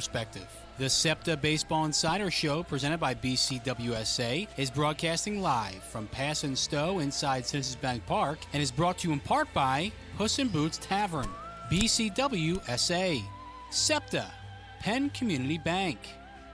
perspective. The Septa Baseball Insider Show, presented by BCWSA, is broadcasting live from Pass and Stowe inside Citizens Bank Park and is brought to you in part by Puss in Boots Tavern, BCWSA, Septa, Penn Community Bank,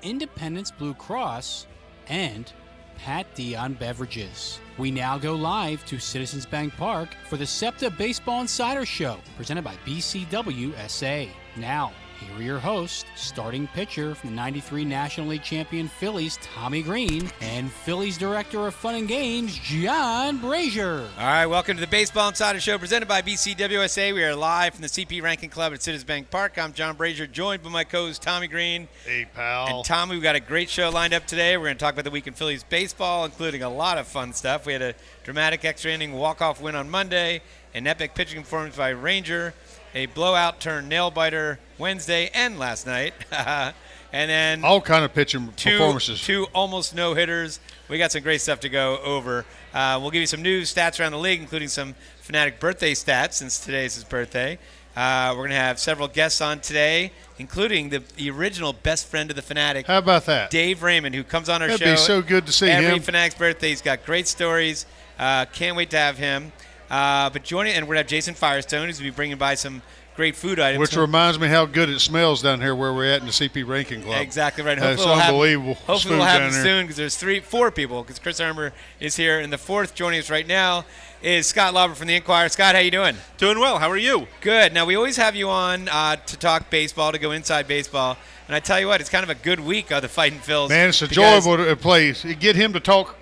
Independence Blue Cross, and Pat Dion Beverages. We now go live to Citizens Bank Park for the Septa Baseball Insider Show, presented by BCWSA. Now, here are your hosts, starting pitcher from the 93 National League champion Phillies, Tommy Greene, and Phillies Director of Fun and Games, John Brazer. All right, welcome to the Baseball Insider Show presented by BCWSA. We are live from the CP Rankin Club at Citizens Bank Park. I'm John Brazer, joined by my co-host, Tommy Greene. Hey, pal. And Tommy, we've got a great show lined up today. We're going to talk about the week in Phillies baseball, including a lot of fun stuff. We had a dramatic extra-inning walk-off win on Monday, an epic pitching performance by Ranger, a blowout turn nail-biter Wednesday and last night. And then all kind of pitching performances. Two almost no-hitters. We got some great stuff to go over. We'll give you some news, stats around the league, including some Fanatic birthday stats since today's his birthday. We're going to have several guests on today, including the original best friend of the Fanatic. How about that? Dave Raymond, who comes on our show. That'd be so good to see him. Every Fanatic's birthday. He's got great stories. Can't wait to have him. But joining, and we're going to have Jason Firestone, who's going to be bringing by some great food items. Which reminds me how good it smells down here where we're at in the CP Rankin Club. Exactly right. It's unbelievable. Hopefully we'll have him soon because there's 4 people because Chris Armour is here. And the fourth joining us right now is Scott Lauber from the Inquirer. Scott, how you doing? Doing well. How are you? Good. Now, we always have you on to talk baseball, to go inside baseball. And I tell you what, it's kind of a good week of the Fighting Phils. Man, it's enjoyable to play. Get him to talk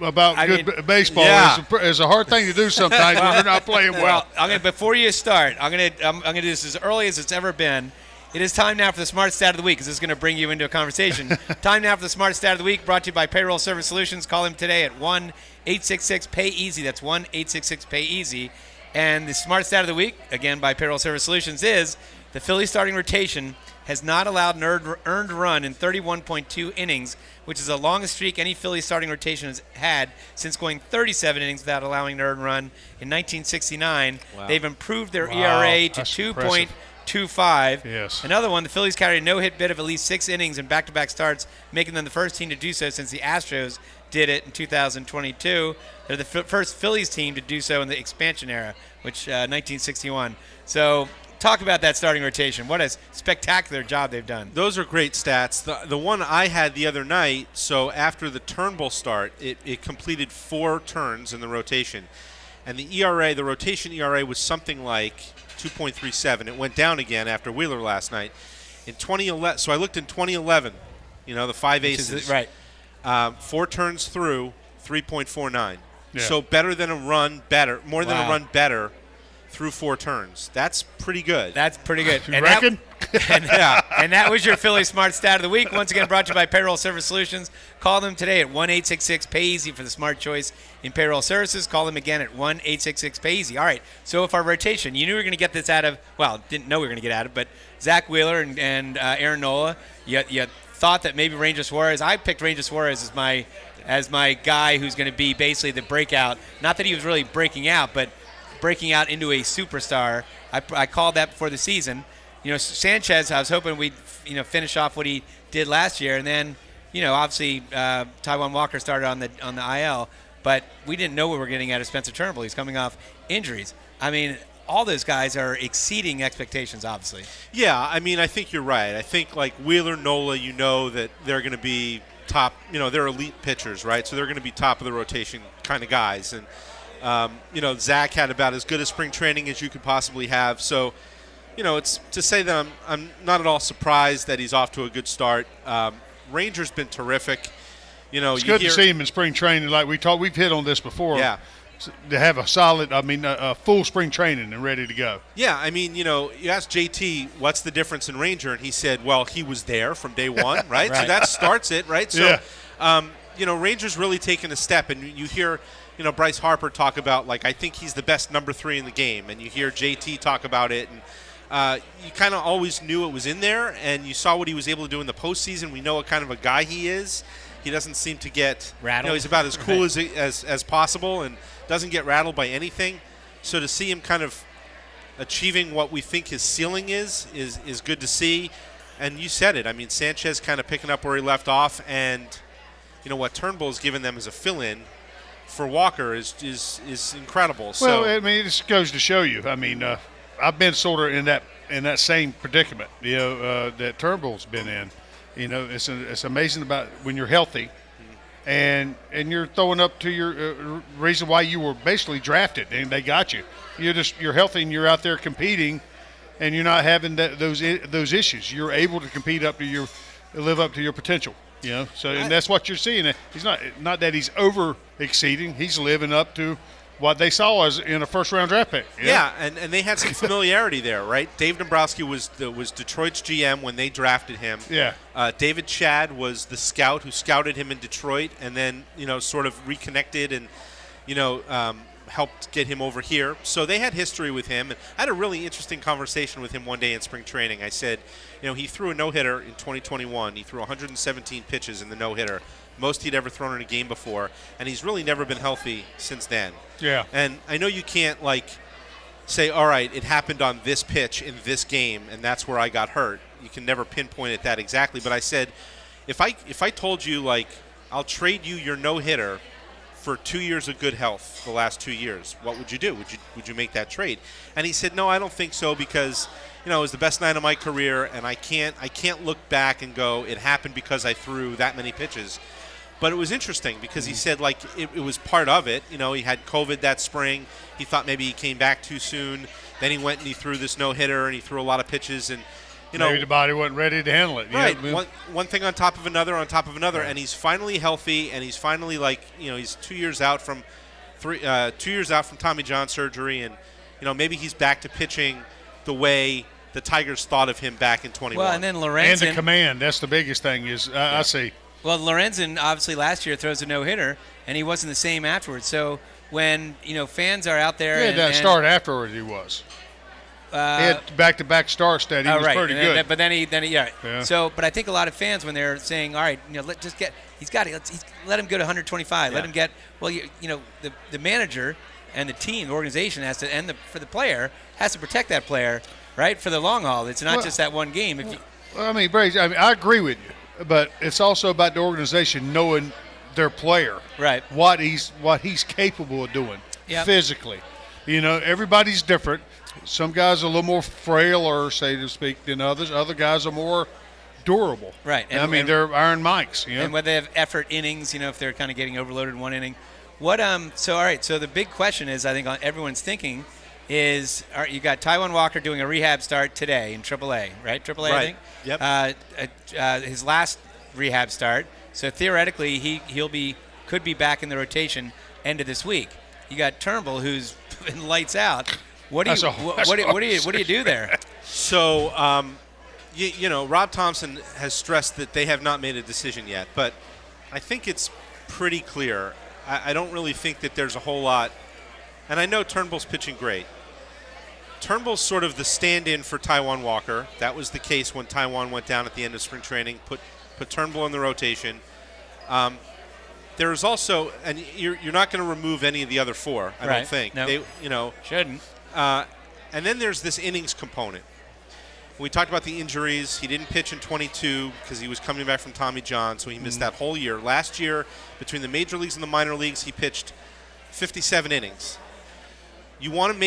about baseball is a hard thing to do sometimes when you're not playing well. Before you start, I'm gonna do this as early as it's ever been. It is time now for the Smart Stat of the Week, because this is going to bring you into a conversation. Time now for the Smart Stat of the Week, brought to you by Payroll Service Solutions. Call him today at 1-866-PAY-EASY. That's 1-866-PAY-EASY. And the Smart Stat of the Week, again by Payroll Service Solutions, is the Phillies starting rotation has not allowed an earned run in 31.2 innings, which is the longest streak any Phillies starting rotation has had since going 37 innings without allowing an earned run in 1969. Wow. They've improved their ERA to 2.25. Yes. Another one, the Phillies carried a no-hit bid of at least 6 innings in back-to-back starts, making them the first team to do so since the Astros did it in 2022. They're the first Phillies team to do so in the expansion era, which 1961. So talk about that starting rotation. What a spectacular job they've done. Those are great stats. The one I had the other night, so after the Turnbull start, it completed 4 turns in the rotation. And the ERA, the rotation ERA was something like 2.37. It went down again after Wheeler last night. In 2011, so I looked in 2011, the 5 aces. Right. 4 turns through, 3.49. Yeah. So better than a run better, more than a run better through 4 turns. That's pretty good. That's pretty good. You reckon? And that was your Philly Smart Stat of the Week. Once again, brought to you by Payroll Service Solutions. Call them today at 1-866-PAY-EASY for the smart choice in payroll services. Call them again at 1-866-PAY-EASY. All right, so if our rotation, you knew we were going to get this out of, well, didn't know we were going to get out of, but Zach Wheeler and Aaron Nola, you thought that maybe Ranger Suarez. I picked Ranger Suarez as my guy who's going to be basically the breakout. Not that he was really breaking out, but breaking out into a superstar. I called that before the season. Sanchez, I was hoping we'd finish off what he did last year, and then obviously Taijuan Walker started on the IL, but we didn't know what we were getting out of Spencer Turnbull. He's coming off injuries. I mean, all those guys are exceeding expectations, obviously. Yeah, I mean, I think you're right. I think like Wheeler, Nola, that they're going to be top. They're elite pitchers, right? So they're going to be top of the rotation kind of guys, and Zach had about as good a spring training as you could possibly have. So, it's to say that I'm not at all surprised that he's off to a good start. Ranger's been terrific. It's good to see him in spring training. Like we've hit on this before. Yeah. To have a full spring training and ready to go. Yeah, I mean, you asked JT what's the difference in Ranger, and he said, well, he was there from day one, right? Right. So that starts it, right? So, yeah. Ranger's really taken a step, and you hear Bryce Harper talk about, I think he's the best number 3 in the game, and you hear JT talk about it, and you kind of always knew it was in there, and you saw what he was able to do in the postseason. We know what kind of a guy he is. He doesn't seem to get rattled. He's about as cool as possible, and doesn't get rattled by anything. So to see him kind of achieving what we think his ceiling is good to see. And you said it. I mean, Sanchez kind of picking up where he left off, and what Turnbull's given them as a fill-in for Walker is incredible. Well, So I mean, it just goes to show you. I mean, I've been sort of in that same predicament, that Turnbull's been in. It's amazing about when you're healthy, and you're throwing up to your reason why you were basically drafted and they got you. You're healthy and you're out there competing, and you're not having those issues. You're able to live up to your potential. So and that's what you're seeing. He's not that he's over exceeding. He's living up to what they saw as in a first-round draft pick. Yeah, and they had some familiarity there, right? Dave Dombrowski was Detroit's GM when they drafted him. Yeah. David Chad was the scout who scouted him in Detroit, and then sort of reconnected and helped get him over here. So they had history with him. And I had a really interesting conversation with him one day in spring training. I said, he threw a no-hitter in 2021. He threw 117 pitches in the no-hitter, most he'd ever thrown in a game before, and he's really never been healthy since then. Yeah. And I know you can't, say, all right, it happened on this pitch in this game, and that's where I got hurt. You can never pinpoint it that exactly. But I said, if I told you, I'll trade you your no-hitter for 2 years of good health the last 2 years, what would you do? Would you make that trade? And he said, no, I don't think so, because it was the best night of my career, and I can't look back and go, it happened because I threw that many pitches. But it was interesting because he said it was part of it. He had COVID that spring. He thought maybe he came back too soon. Then he went and he threw this no-hitter, and he threw a lot of pitches, and maybe the body wasn't ready to handle it. Right. One thing on top of another, and he's finally healthy, and he's finally he's 2 years out from 2 years out from Tommy John surgery, and maybe he's back to pitching the way the Tigers thought of him back in 21. Well, and then Lorenzen. And the command. That's the biggest thing is I see. Well, Lorenzen obviously last year throws a no-hitter, and he wasn't the same afterwards. So when fans are out there, that start afterwards he was. He had back-to-back starts that he was right. pretty good. But then he yeah. So, but I think a lot of fans when they're saying, all right, let him go to 125, let him get the manager and the team, the organization has to, for the player has to protect that player, right, for the long haul. It's not just that one game. Brazer, I agree with you. But it's also about the organization knowing their player, right? What he's capable of doing physically. Everybody's different. Some guys are a little more frail, or so to speak, than others. Other guys are more durable, right? And they're Iron Mikes, And whether they have effort innings, if they're kind of getting overloaded in one inning. So all right. So the big question is, I think everyone's thinking is, all right, you got Taijuan Walker doing a rehab start today in AAA, right? AAA, right. I think. Yep. His last rehab start. So theoretically, he could be back in the rotation end of this week. You got Turnbull, who's been lights out. What do you do there? So, Rob Thompson has stressed that they have not made a decision yet, but I think it's pretty clear. I don't really think that there's a whole lot. And I know Turnbull's pitching great. Turnbull's sort of the stand-in for Taijuan Walker. That was the case when Taijuan went down at the end of spring training, put Turnbull in the rotation. There is also, and you're not going to remove any of the other four, I don't think. No. They, Shouldn't. And then there's this innings component. We talked about the injuries. He didn't pitch in 22 because he was coming back from Tommy John, so he missed that whole year. Last year, between the major leagues and the minor leagues, he pitched 57 innings. You want to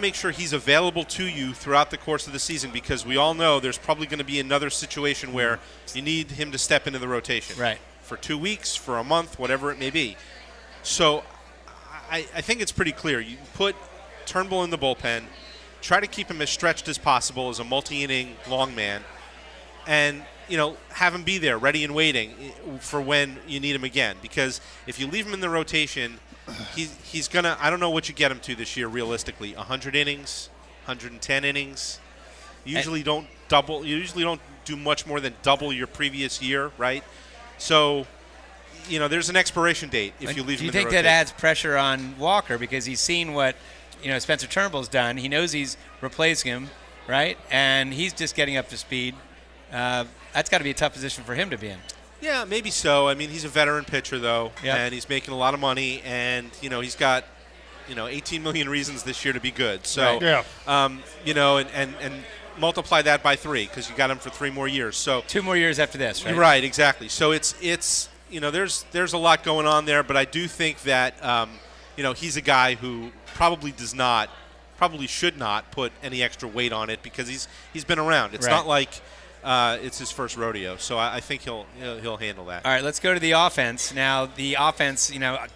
make sure he's available to you throughout the course of the season, because we all know there's probably going to be another situation where you need him to step into the rotation. Right. For 2 weeks, for a month, whatever it may be. So I think it's pretty clear. You put Turnbull in the bullpen, try to keep him as stretched as possible as a multi-inning long man, and have him be there ready and waiting for when you need him again. Because if you leave him in the rotation, he's gonna, I don't know what you get him to this year realistically, 100 innings, 110 innings. You usually don't do much more than double your previous year, right? So, there's an expiration date if you leave him in the rotation. Do you think that adds pressure on Walker because he's seen what Spencer Turnbull's done? He knows he's replacing him, right? And he's just getting up to speed. That's got to be a tough position for him to be in. Yeah, maybe so. I mean, he's a veteran pitcher, though, and he's making a lot of money, and he's got 18 million reasons this year to be good. So, right. and multiply that by 3 because you got him for 3 more years. So 2 more years after this, right? Right, exactly. So it's there's a lot going on there, but I do think that he's a guy who probably should not put any extra weight on it because he's been around. It's not like it's his first rodeo, so I think he'll handle that. All right, let's go to the offense. Now, the offense,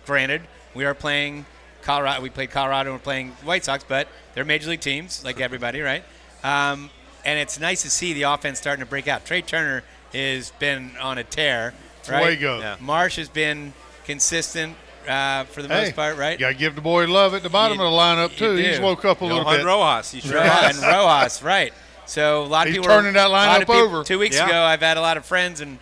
granted, we are playing Colorado. We played Colorado and we're playing White Sox, but they're major league teams, like everybody, right? And it's nice to see the offense starting to break out. Trey Turner has been on a tear, right? Way to go. Yeah. Marsh has been consistent for the most part, right? You got to give the boy love at the bottom of the lineup, too. He's woke up a little bit. Rojas. And Rojas, right. So a lot of He's people turning that lineup over. 2 weeks ago, I've had a lot of friends and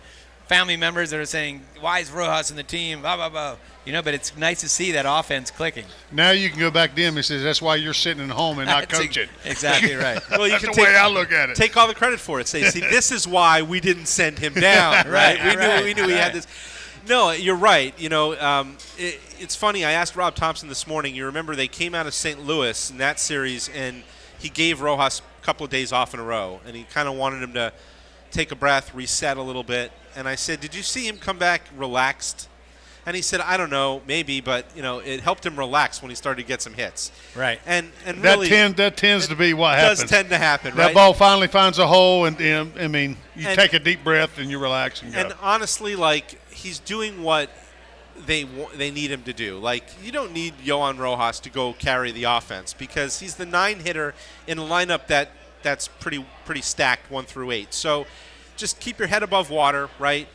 family members that are saying, why is Rojas in the team, blah, blah, blah. But it's nice to see that offense clicking. Now you can go back to him and say, that's why you're sitting at home and not coaching. Exactly right. Well, you that's can the way I look at it. Take all the credit for it. Say, see, this is why we didn't send him down, right? We knew he had this. No, you're right. It's funny. I asked Rob Thompson this morning. You remember they came out of St. Louis in that series, and he gave Rojas a couple of days off in a row, and he kind of wanted him to take a breath, reset a little bit. And I said, did you see him come back relaxed? And he said, I don't know, maybe, but it helped him relax when he started to get some hits. Right. And that really, tends to be what happens. Does tend to happen. That right? ball finally finds a hole, and you take a deep breath and you relax and go. And honestly, he's doing what they need him to do. You don't need Yohan Rojas to go carry the offense because he's the 9 hitter in a lineup that's pretty stacked 1 through 8. So just keep your head above water, right?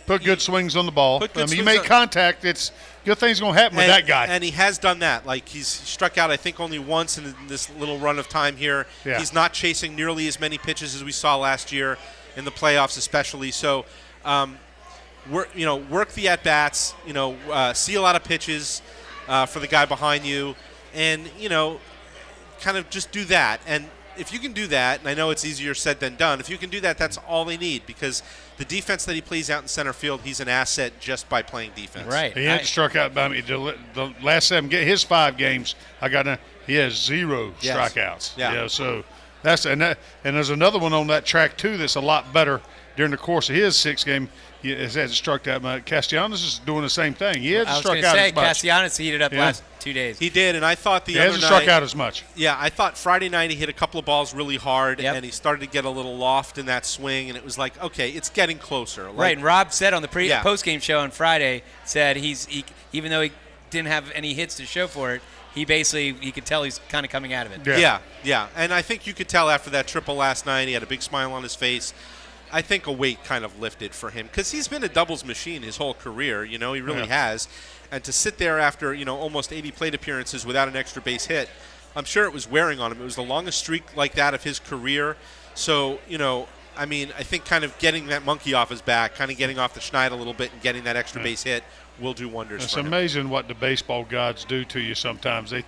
Put good swings on the ball. You make contact. It's good things going to happen with that guy. And he has done that. He's struck out, I think, only once in this little run of time here. Yeah. He's not chasing nearly as many pitches as we saw last year in the playoffs, especially. So, work the at bats. See a lot of pitches for the guy behind you, and kind of just do that. And if you can do that, and I know it's easier said than done, if you can do that, that's all they need because the defense that he plays out in center field, he's an asset just by playing defense. Right. He hadn't struck out by me. The last 7 his 5 games, he has 0 strikeouts. Yeah. So and there's another one on that track too that's a lot better during the course of his 6 game. He hasn't struck out much. Castellanos is doing the same thing. He hasn't struck out as much. Castellanos heated up last 2 days. He did, and I thought he hasn't struck out as much. Yeah, I thought Friday night he hit a couple of balls really hard, and he started to get a little loft in that swing, and it was like, okay, it's getting closer. Right, and Rob said on the post-game show on Friday, said he even though he didn't have any hits to show for it, he could tell he's kind of coming out of it. Yeah, and I think you could tell after that triple last night, he had a big smile on his face. I think a weight kind of lifted for him because he's been a doubles machine his whole career. He really has. And to sit there after, almost 80 plate appearances without an extra base hit, I'm sure it was wearing on him. It was the longest streak like that of his career. So, I think kind of getting that monkey off his back, kind of getting off the schneid a little bit and getting that extra base hit will do wonders for him. It's amazing what the baseball gods do to you sometimes. They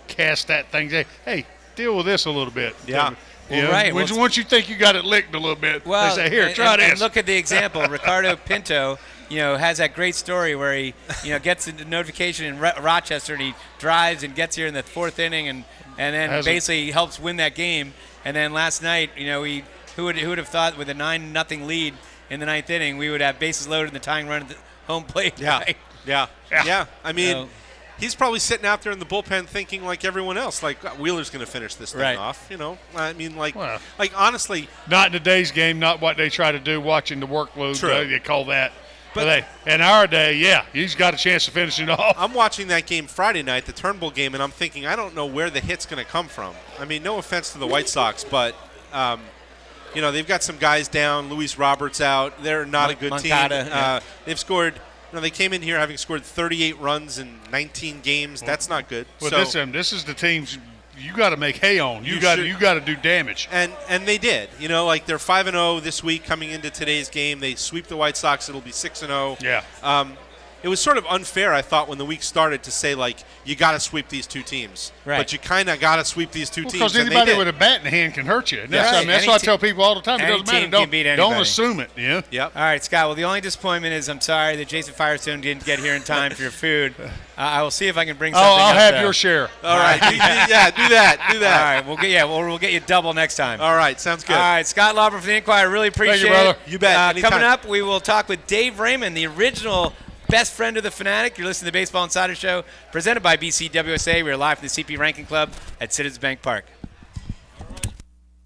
cast that thing, say, hey, deal with this a little bit. Yeah. Right. Once you think you got it licked a little bit, they say, here, try this. And look at the example. Ricardo Pinto, has that great story where he, gets a notification in Rochester and he drives and gets here in the 4th inning and then basically helps win that game. And then last night, who would have thought with a 9-0 lead in the 9th inning, we would have bases loaded and the tying run at the home plate. Yeah. Right? Yeah. He's probably sitting out there in the bullpen thinking like everyone else, Wheeler's going to finish this thing off. Honestly. Not in today's game, not what they try to do, watching the workload. True. They call that. But in our day, he's got a chance of finishing it off. I'm watching that game Friday night, the Turnbull game, and I'm thinking, I don't know where the hit's going to come from. No offense to the White Sox, but, they've got some guys down. Luis Roberts out. They're not a good team. They've scored – they came in here having scored 38 runs in 19 games. That's not good. Well, this is the teams you got to make hay on. You got to do damage. And they did. They're 5-0 this week coming into today's game. They sweep the White Sox. It'll be 6-0. Yeah. it was sort of unfair, I thought, when the week started to say, like, you got to sweep these two teams. Right. But you kind of got to sweep these two teams. Because anybody with a bat in the hand can hurt you. And that's, Right. that's what I tell people all the time. It any doesn't matter. team can beat Don't anybody. assume it. Yeah. Yep. All right, Scott. Well, the only disappointment is I'm sorry that Jason Firestone didn't get here in time for your food. I will see if I can bring something I'll up, have though. your share. All right. Yeah, do that. Do that. All right, we'll get you double next time. All right, sounds good. All right, Scott Lauber from the Inquirer. Really appreciate you, brother. it. You bet. Anytime. Coming up, we will talk with Dave Raymond, the original best friend of the Fanatic. You're listening to the Baseball Insider Show, presented by BCWSA. We are live from the CP Ranking Club at Citizens Bank Park.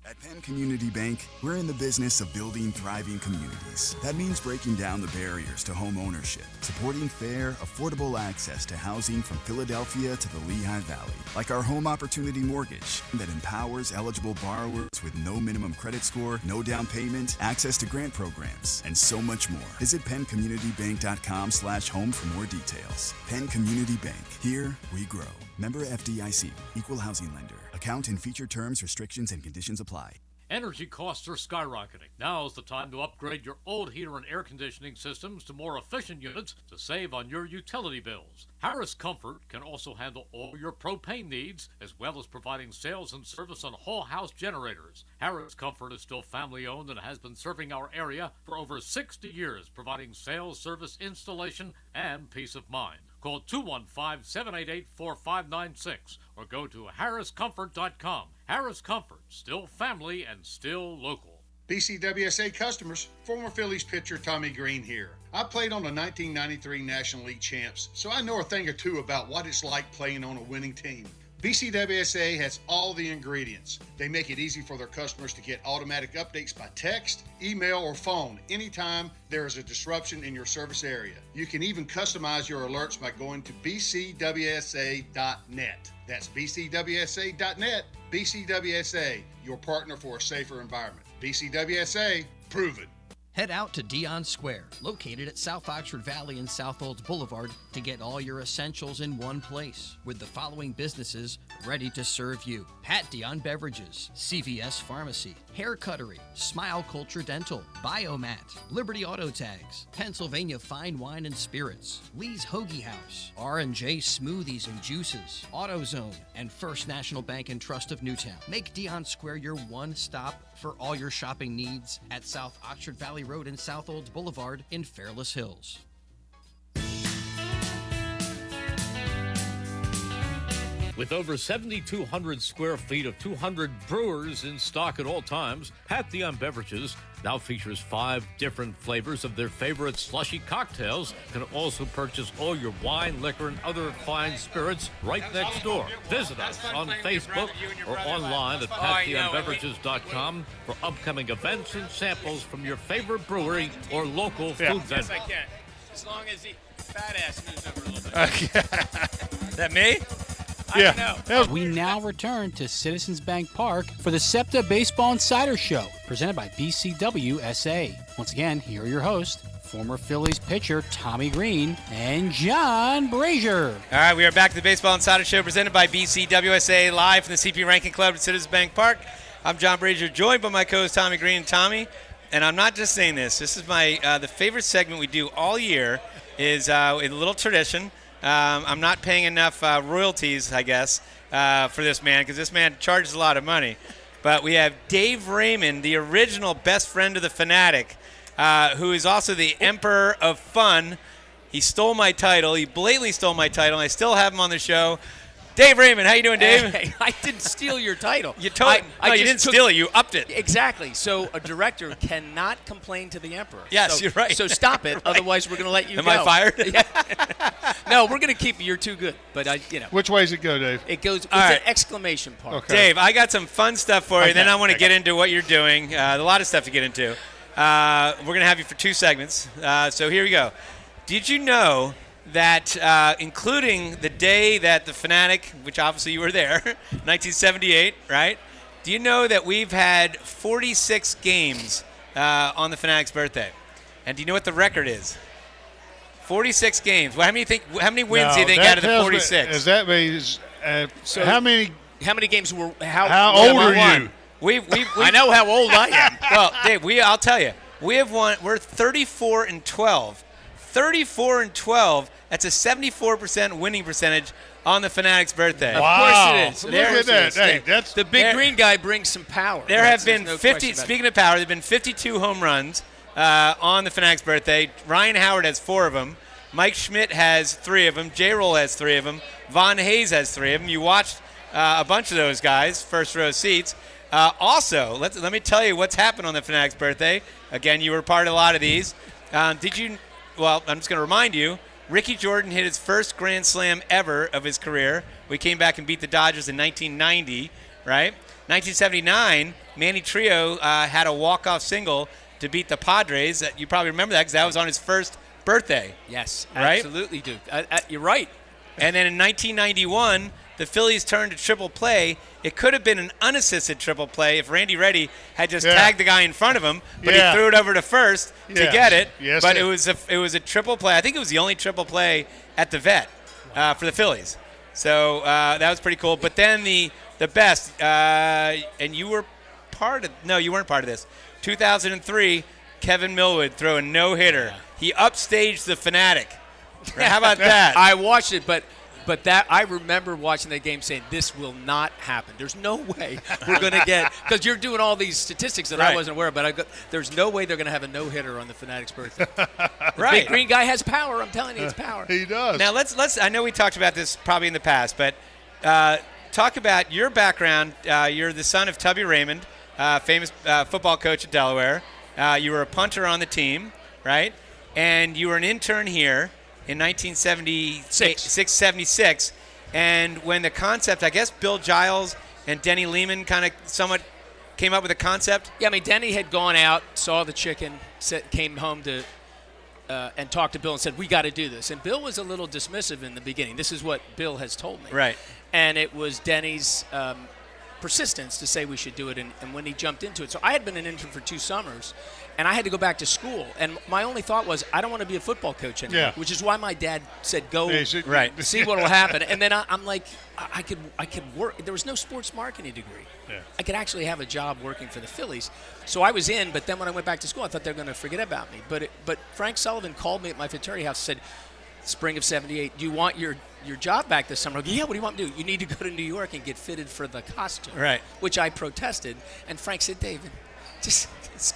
At Penn Community Bank, we're in the business of building thriving communities. That means breaking down the barriers to home ownership, supporting fair, affordable access to housing from Philadelphia to the Lehigh Valley, like our Home Opportunity Mortgage that empowers eligible borrowers with no minimum credit score, no down payment, access to grant programs, and so much more. Visit PennCommunityBank.com/home for more details. Penn Community Bank. Here we grow. Member FDIC. Equal housing lender. Account and feature terms, restrictions, and conditions apply. Energy costs are skyrocketing. Now is the time to upgrade your old heater and air conditioning systems to more efficient units to save on your utility bills. Harris Comfort can also handle all your propane needs, as well as providing sales and service on whole house generators. Harris Comfort is still family owned and has been serving our area for over 60 years, providing sales, service, installation, and peace of mind. Call 215-788-4596 or go to harriscomfort.com. Harris Comfort, still family and still local. BCWSA customers, former Phillies pitcher Tommy Greene here. I played on the 1993 National League champs, so I know a thing or two about what it's like playing on a winning team. BCWSA has all the ingredients. They make it easy for their customers to get automatic updates by text, email, or phone anytime there is a disruption in your service area. You can even customize your alerts by going to bcwsa.net. That's bcwsa.net. BCWSA, your partner for a safer environment. BCWSA, proven. Head out to Dion Square, located at South Oxford Valley and South Olds Boulevard, to get all your essentials in one place, with the following businesses ready to serve you: Pat Dion Beverages, CVS Pharmacy, Hair Cuttery, Smile Culture Dental, Biomat, Liberty Auto Tags, Pennsylvania Fine Wine and Spirits, Lee's Hoagie House, R&J Smoothies and Juices, AutoZone, and First National Bank and Trust of Newtown. Make Dion Square your one stop for all your shopping needs at South Oxford Valley Road and South Olds Boulevard in Fairless Hills. With over 7,200 square feet of 200 brewers in stock at all times, Pat Dion Beverages now features 5 different flavors of their favorite slushy cocktails. You can also purchase all your wine, liquor, and other fine spirits right next door. Visit us on Facebook or online at patdionbeverages.com for upcoming events and samples from your favorite brewery or local food vendor. Yes, I can. As long as the fat ass moves over a little bit. That me? Yeah. We now return to Citizens Bank Park for the Septa Baseball Insider Show, presented by BCWSA. Once again, here are your hosts, former Phillies pitcher Tommy Greene and John Brazer. All right, we are back to the Baseball Insider Show, presented by BCWSA, live from the CP Ranking Club at Citizens Bank Park. I'm John Brazer, joined by my co-host Tommy Greene. And Tommy, and I'm not just saying this. This is my the favorite segment we do all year. Is a little tradition. I'm not paying enough royalties, I guess, for this man, because this man charges a lot of money. But we have Dave Raymond, the original best friend of the Fanatic, who is also the Emperor of Fun. He stole my title. He blatantly stole my title, and I still have him on the show. Dave Raymond, how you doing, Dave? Hey, I didn't steal your title. You didn't steal it. You upped it. Exactly. So a director cannot complain to the emperor. Yes, so, you're right. So stop it. Right. Otherwise, we're going to let you Am go. I fired? Yeah. No, we're going to keep you. You're too good. But Which way does it go, Dave? it goes. It's right. an exclamation point. Okay. Dave, I got some fun stuff for you, and then I want to get into what you're doing. A lot of stuff to get into. We're going to have you for 2 segments. So here we go. Did you know that including the day that the Fanatic, which obviously you were there, 1978, right? Do you know that we've had 46 games on the Fanatic's birthday? And do you know what the record is? 46 games. Well, how many wins do you think out of the 46? Is that means So how many? How many games were? How old are you? I know how old I am. Well, Dave, I'll tell you. We have won. We're 34-12. 34-12. That's a 74% winning percentage on the Phanatic's birthday. Of course it is. Look at that. Hey, that's The big green guy brings some power. There have been no 50. Speaking of power, there have been 52 home runs on the Phanatic's birthday. Ryan Howard has 4 of them. Mike Schmidt has 3 of them. J-Roll has 3 of them. Von Hayes has 3 of them. You watched a bunch of those guys, first row seats. Also, let me tell you what's happened on the Phanatic's birthday. Again, you were part of a lot of these. Did you? Well, I'm just going to remind you. Ricky Jordan hit his first Grand Slam ever of his career. We came back and beat the Dodgers in 1990, right? 1979, Manny Trio had a walk-off single to beat the Padres. You probably remember that because that was on his first birthday. Yes, right? absolutely, Duke. You're right. And then in 1991, the Phillies turned to triple play. It could have been an unassisted triple play if Randy Reddy had just tagged the guy in front of him, but he threw it over to first to get it. Yes, but it was a triple play. I think it was the only triple play at the Vet for the Phillies. So that was pretty cool. But then the best, and you were you weren't part of this. 2003, Kevin Millwood threw a no-hitter. He upstaged the Phanatic. How about that? I watched it, but that I remember watching that game saying, this will not happen. There's no way we're going to get – because you're doing all these statistics that I wasn't aware of, but there's no way they're going to have a no-hitter on the Phanatic's birthday. The big green guy has power. I'm telling you, it's power. He does. Now, let's – I know we talked about this probably in the past, but talk about your background. You're the son of Tubby Raymond, famous football coach at Delaware. You were a punter on the team, right? And you were an intern here in 1976, and when the concept, I guess Bill Giles and Denny Lehman kind of somewhat came up with a concept. Yeah, I mean, Denny had gone out, saw the chicken, came home to and talked to Bill and said, we got to do this. And Bill was a little dismissive in the beginning. This is what Bill has told me. Right. And it was Denny's persistence to say we should do it, and when he jumped into it. So I had been an intern for 2 summers, and I had to go back to school. And my only thought was, I don't want to be a football coach anymore, which is why my dad said, go see what will happen. And then I'm like, I could work. There was no sports marketing degree. Yeah. I could actually have a job working for the Phillies. So I was in, but then when I went back to school, I thought they were going to forget about me. But Frank Sullivan called me at my fraternity house and said, spring of 78, do you want your job back this summer? I go, yeah, what do you want me to do? You need to go to New York and get fitted for the costume. Right. Which I protested. And Frank said, David, just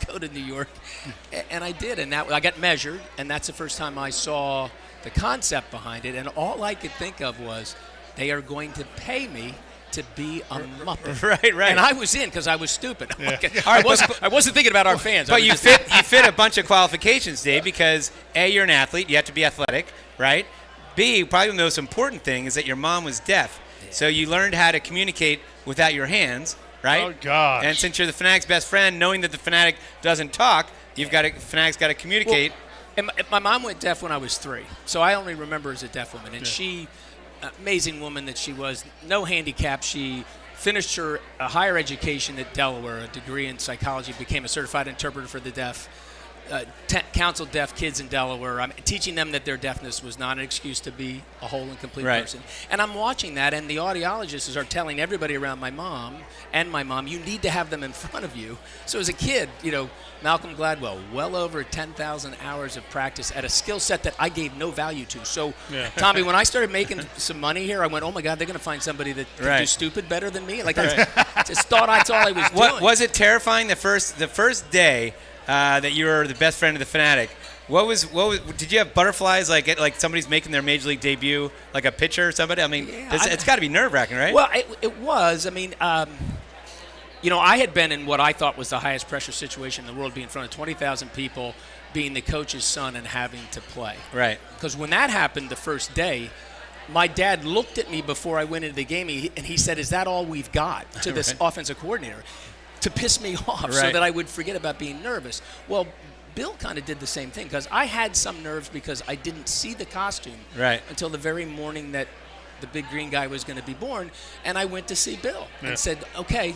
go to New York. And I did. And I got measured. And that's the first time I saw the concept behind it. And all I could think of was, they are going to pay me to be a Muppet. Right. And I was in because I was stupid. I wasn't thinking about our fans. But you fit a bunch of qualifications, Dave, because A, you're an athlete. You have to be athletic, right? B, probably the most important thing is that your mom was deaf. Yeah. So you learned how to communicate without your hands, right? Oh, gosh. And since you're the Phanatic's best friend, knowing that the Phanatic doesn't talk, Phanatic's got to communicate. Well, and my mom went deaf when I was 3, so I only remember her as a deaf woman. And she, amazing woman that she was, no handicap. She finished her higher education at Delaware, a degree in psychology, became a certified interpreter for the deaf. Counseled deaf kids in Delaware. I'm teaching them that their deafness was not an excuse to be a whole and complete person. And I'm watching that, and the audiologists are telling everybody around my mom, you need to have them in front of you. So as a kid, Malcolm Gladwell, well over 10,000 hours of practice at a skill set that I gave no value to. So, Tommy, when I started making some money here, I went, oh my God, they're going to find somebody that can do stupid better than me. Like I just thought that's all I was doing. Was it terrifying the first day that you were the best friend of the Phanatic? What was? Did you have butterflies like somebody's making their major league debut, like a pitcher or somebody? I mean, it's got to be nerve-wracking, right? Well, it was. I mean, I had been in what I thought was the highest pressure situation in the world, being in front of 20,000 people, being the coach's son and having to play. Right. Because when that happened the first day, my dad looked at me before I went into the game, and he said, "Is that all we've got?" to this offensive coordinator, to piss me off so that I would forget about being nervous. Well, Bill kind of did the same thing, because I had some nerves because I didn't see the costume until the very morning that the big green guy was going to be born, and I went to see Bill and said, okay,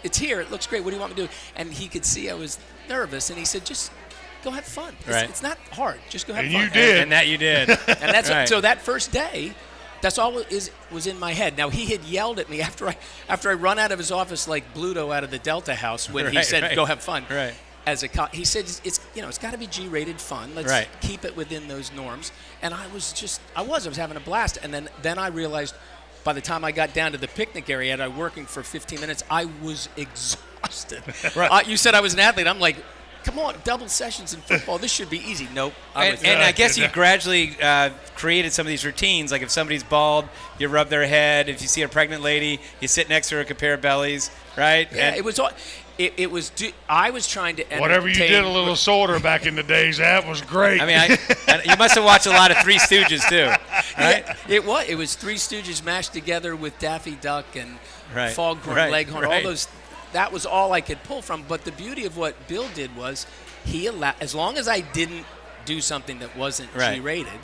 it's here, it looks great, what do you want me to do? And he could see I was nervous, and he said, just go have fun. It's not hard, just go have fun. And you did. And that you did. And that's so that first day, that's all was in my head. Now, he had yelled at me after I run out of his office like Bluto out of the Delta House when he said, go have fun. Right. He said, it's got to be G-rated fun. Let's keep it within those norms. And I was having a blast. And then I realized by the time I got down to the picnic area, I was working for 15 minutes, I was exhausted. Right. You said I was an athlete. I'm like, come on, double sessions in football. This should be easy. Nope. And I guess you gradually created some of these routines. Like if somebody's bald, you rub their head. If you see a pregnant lady, you sit next to her, compare bellies, right? Yeah, and it was all. It was. I was trying to. Whatever you did a little sorter back in the days, that was great. I mean, you must have watched a lot of Three Stooges too, right? Yeah, it was. It was Three Stooges mashed together with Daffy Duck and Foghorn Leghorn. All those. That was all I could pull from. But the beauty of what Bill did was he allowed, as long as I didn't do something that wasn't G-rated.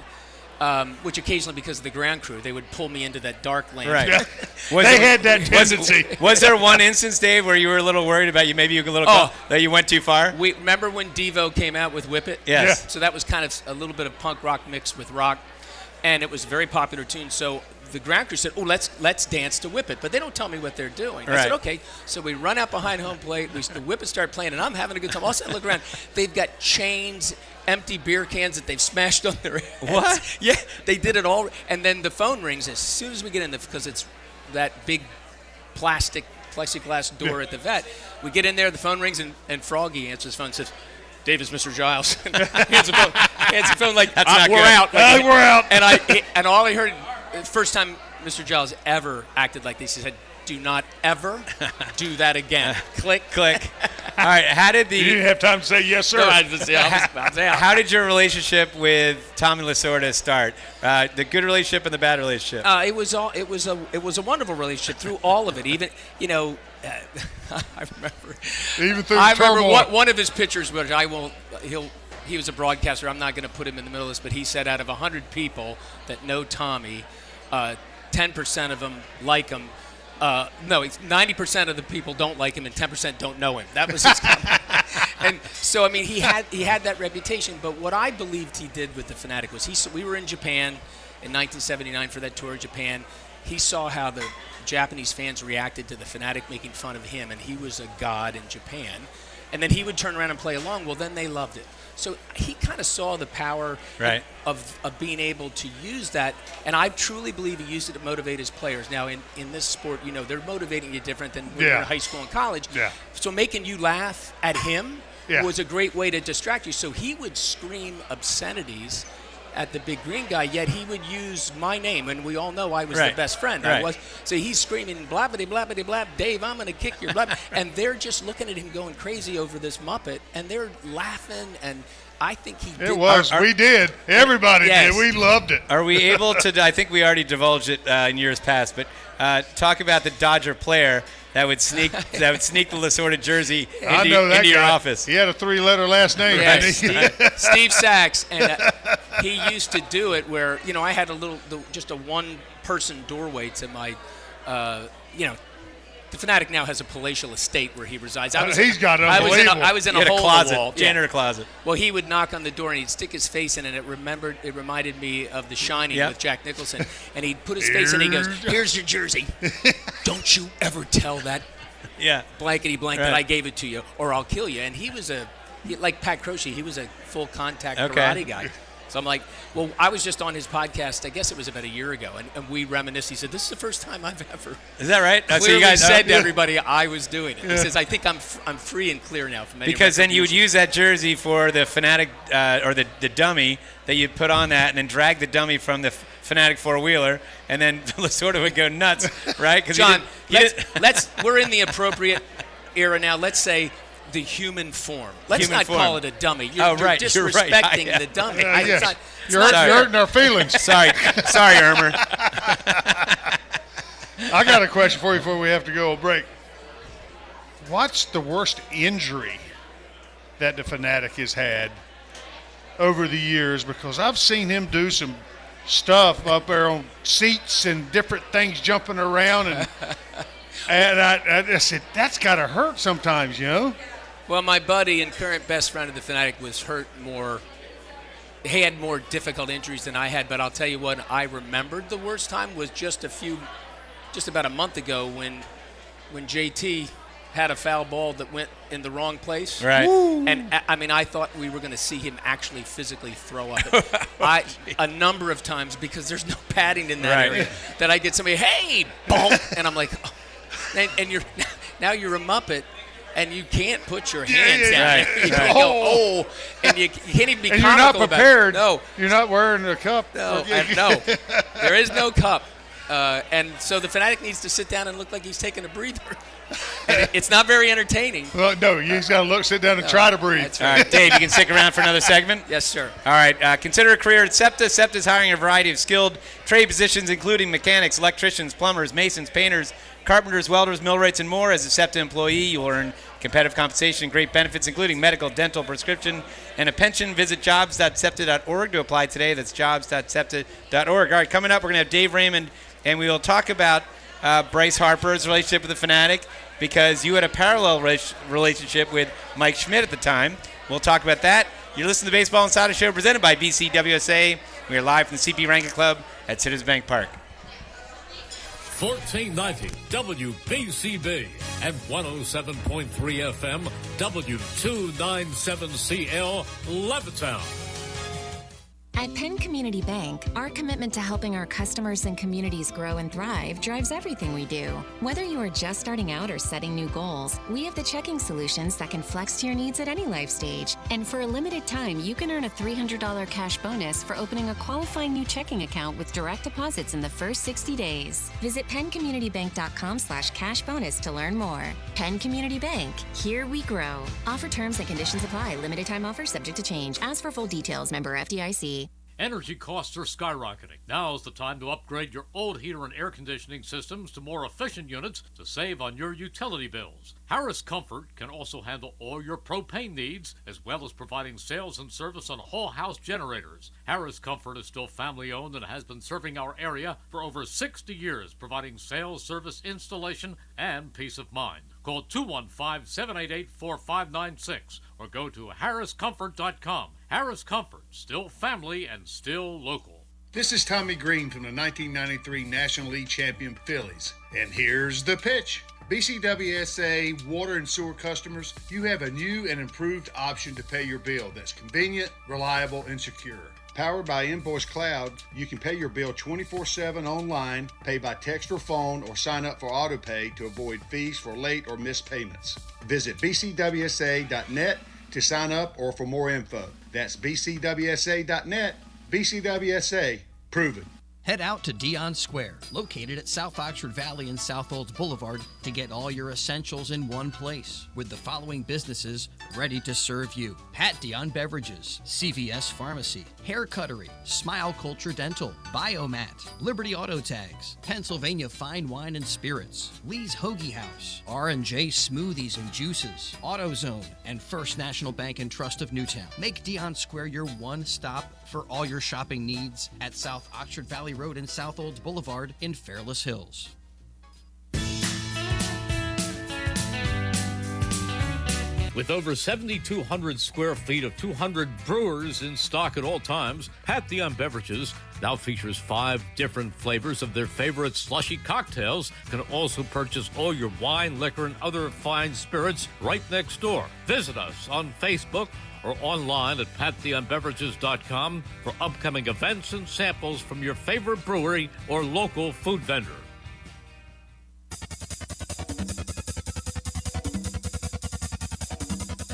Which occasionally, because of the ground crew, they would pull me into that dark lane. Right. Yeah. They had that tendency. Was there one instance, Dave, where you were a little worried about that you went too far? We remember when Devo came out with Whip It? Yes. Yeah. So that was kind of a little bit of punk rock mixed with rock, and it was a very popular tune. So the ground crew said, let's dance to Whip It. But they don't tell me what they're doing. I said, okay. So we run out behind home plate. The Whip It started playing, and I'm having a good time. All of a sudden, I look around. They've got chains, empty beer cans that they've smashed on their heads. What? Yeah, they did it all. And then the phone rings as soon as we get in because it's that big plastic plexiglass door at the vet. We get in there, the phone rings, and Froggy answers the phone and says, Dave, is Mr. Giles. Hands the phone like, we're out. We're out. And all I heard, the first time Mr. Giles ever acted like this, he said, do not ever do that again. Click. All right, You didn't have time to say yes, sir. No, I was out. How did your relationship with Tommy Lasorda start? The good relationship and the bad relationship. It was a wonderful relationship through all of it. Even I remember. Even through the turmoil. One of his pictures, which I won't. He was a broadcaster. I'm not going to put him in the middle of this, but he said out of 100 people that know Tommy, 10% of them like him. No, 90% of the people don't like him, and 10% don't know him. That was his comment. And so, I mean, he had that reputation. But what I believed he did with the Fanatic was we were in Japan in 1979 for that tour of Japan. He saw how the Japanese fans reacted to the Fanatic making fun of him, and he was a god in Japan. And then he would turn around and play along. Well, then they loved it. So he kind of saw the power of being able to use that, and I truly believe he used it to motivate his players. Now, in this sport, they're motivating you different than when you're in high school and college. Yeah. So making you laugh at him was a great way to distract you. So he would scream obscenities at the big green guy, yet he would use my name, and we all know I was the best friend. Right. So he's screaming, blabbity, blabbity, blab, Dave, I'm going to kick your blab. And they're just looking at him going crazy over this Muppet, and they're laughing, and I think he did. It was. We did. Everybody did. We loved it. Are we able to, I think we already divulged it in years past, but talk about the Dodger player that would sneak the Lasorda jersey into your office. He had a 3-letter last name. Yeah, Steve Sachs, and he used to do it where I had just a one-person doorway to my, the Fanatic now has a palatial estate where he resides. He's got unbelievable. I was in a hole closet, in the wall. janitor closet. Well, he would knock on the door and he'd stick his face in, and it reminded me of The Shining with Jack Nicholson. And he'd put his face in, and he goes, "Here's your jersey. Don't you ever tell that blankety blank that I gave it to you, or I'll kill you." And he was like Pat Croce. He was a full contact karate guy. So I'm like, well, I was just on his podcast, I guess it was about a year ago, and we reminisced. He said, this is the first time I've ever Is that right? clearly you guys said to everybody I was doing it. He says, I think I'm free and clear now from any Because then you would use that jersey for the Fanatic or the dummy that you'd put on that, and then drag the dummy from the Fanatic four-wheeler, and then Lasorda would go nuts, right? John, we're in the appropriate era now. Let's say the human form. Let's not call it a dummy. You're disrespecting the dummy. You're hurting our feelings. Sorry, Irmer. I got a question for you before we have to go a break. What's the worst injury that the Fanatic has had over the years? Because I've seen him do some stuff up there on seats and different things jumping around, and I said, that's got to hurt sometimes, Well, my buddy and current best friend of the Fanatic was hurt more. He had more difficult injuries than I had, but I'll tell you what, I remembered the worst time was just about a month ago when JT had a foul ball that went in the wrong place. Right. Woo. And I mean, I thought we were going to see him actually physically throw up. A number of times, because there's no padding in that area, that I get somebody, hey, boom, and I'm like, oh. and you're now you're a Muppet. And you can't put your hands down. You go, and you can't even be and comical you're not prepared. about it. No. You're not wearing a cup. No, no. There is no cup. And so the Fanatic needs to sit down and look like he's taking a breather. And it's not very entertaining. Well, no, you just got to sit down and try to breathe. That's right. All right, Dave, you can stick around for another segment? Yes, sir. All right, consider a career at Septa. Septa is hiring a variety of skilled trade positions, including mechanics, electricians, plumbers, masons, painters, carpenters, welders, millwrights, and more. As a Septa employee, you'll earn competitive compensation and great benefits, including medical, dental, prescription, and a pension. Visit jobs.septa.org to apply today. That's jobs.septa.org. All right, coming up, we're going to have Dave Raymond, and we will talk about Bryce Harper's relationship with the Fanatic, because you had a parallel relationship with Mike Schmidt at the time. We'll talk about that. You're listening to the Baseball Insider Show presented by BCWSA. We are live from the CP Rankin Club at Citizens Bank Park. 1490 WBCB and 107.3 FM W297CL Levittown. At Penn Community Bank, our commitment to helping our customers and communities grow and thrive drives everything we do. Whether you are just starting out or setting new goals, we have the checking solutions that can flex to your needs at any life stage. And for a limited time, you can earn a $300 cash bonus for opening a qualifying new checking account with direct deposits in the first 60 days. Visit PennCommunityBank.com/cash bonus to learn more. Penn Community Bank, here we grow. Offer terms and conditions apply. Limited time offer subject to change. As for full details, member FDIC. Energy costs are skyrocketing. Now is the time to upgrade your old heater and air conditioning systems to more efficient units to save on your utility bills. Harris Comfort can also handle all your propane needs, as well as providing sales and service on whole house generators. Harris Comfort is still family owned and has been serving our area for over 60 years, providing sales, service, installation, and peace of mind. Call 215-788-4596 or go to harriscomfort.com. Harris Comfort, still family and still local. This is Tommy Greene from the 1993 National League champion Phillies. And here's the pitch. BCWSA water and sewer customers, you have a new and improved option to pay your bill that's convenient, reliable, and secure. Powered by Invoice Cloud, you can pay your bill 24/7 online, pay by text or phone, or sign up for AutoPay to avoid fees for late or missed payments. Visit bcwsa.net to sign up or for more info. That's bcwsa.net. BCWSA, proven. Head out to Dion Square, located at South Oxford Valley and South Olds Boulevard, to get all your essentials in one place, with the following businesses ready to serve you: Pat Dion Beverages, CVS Pharmacy, Hair Cuttery, Smile Culture Dental, Biomat, Liberty Auto Tags, Pennsylvania Fine Wine and Spirits, Lee's Hoagie House, R&J Smoothies and Juices, AutoZone, and First National Bank and Trust of Newtown. Make Dion Square your one stop for all your shopping needs at South Oxford Valley Road and South Olds Boulevard in Fairless Hills. With over 7,200 square feet of 200 brewers in stock at all times, Pat Dion Beverages now features 5 different flavors of their favorite slushy cocktails. You can also purchase all your wine, liquor, and other fine spirits right next door. Visit us on Facebook or online at patdionbeverages.com for upcoming events and samples from your favorite brewery or local food vendor.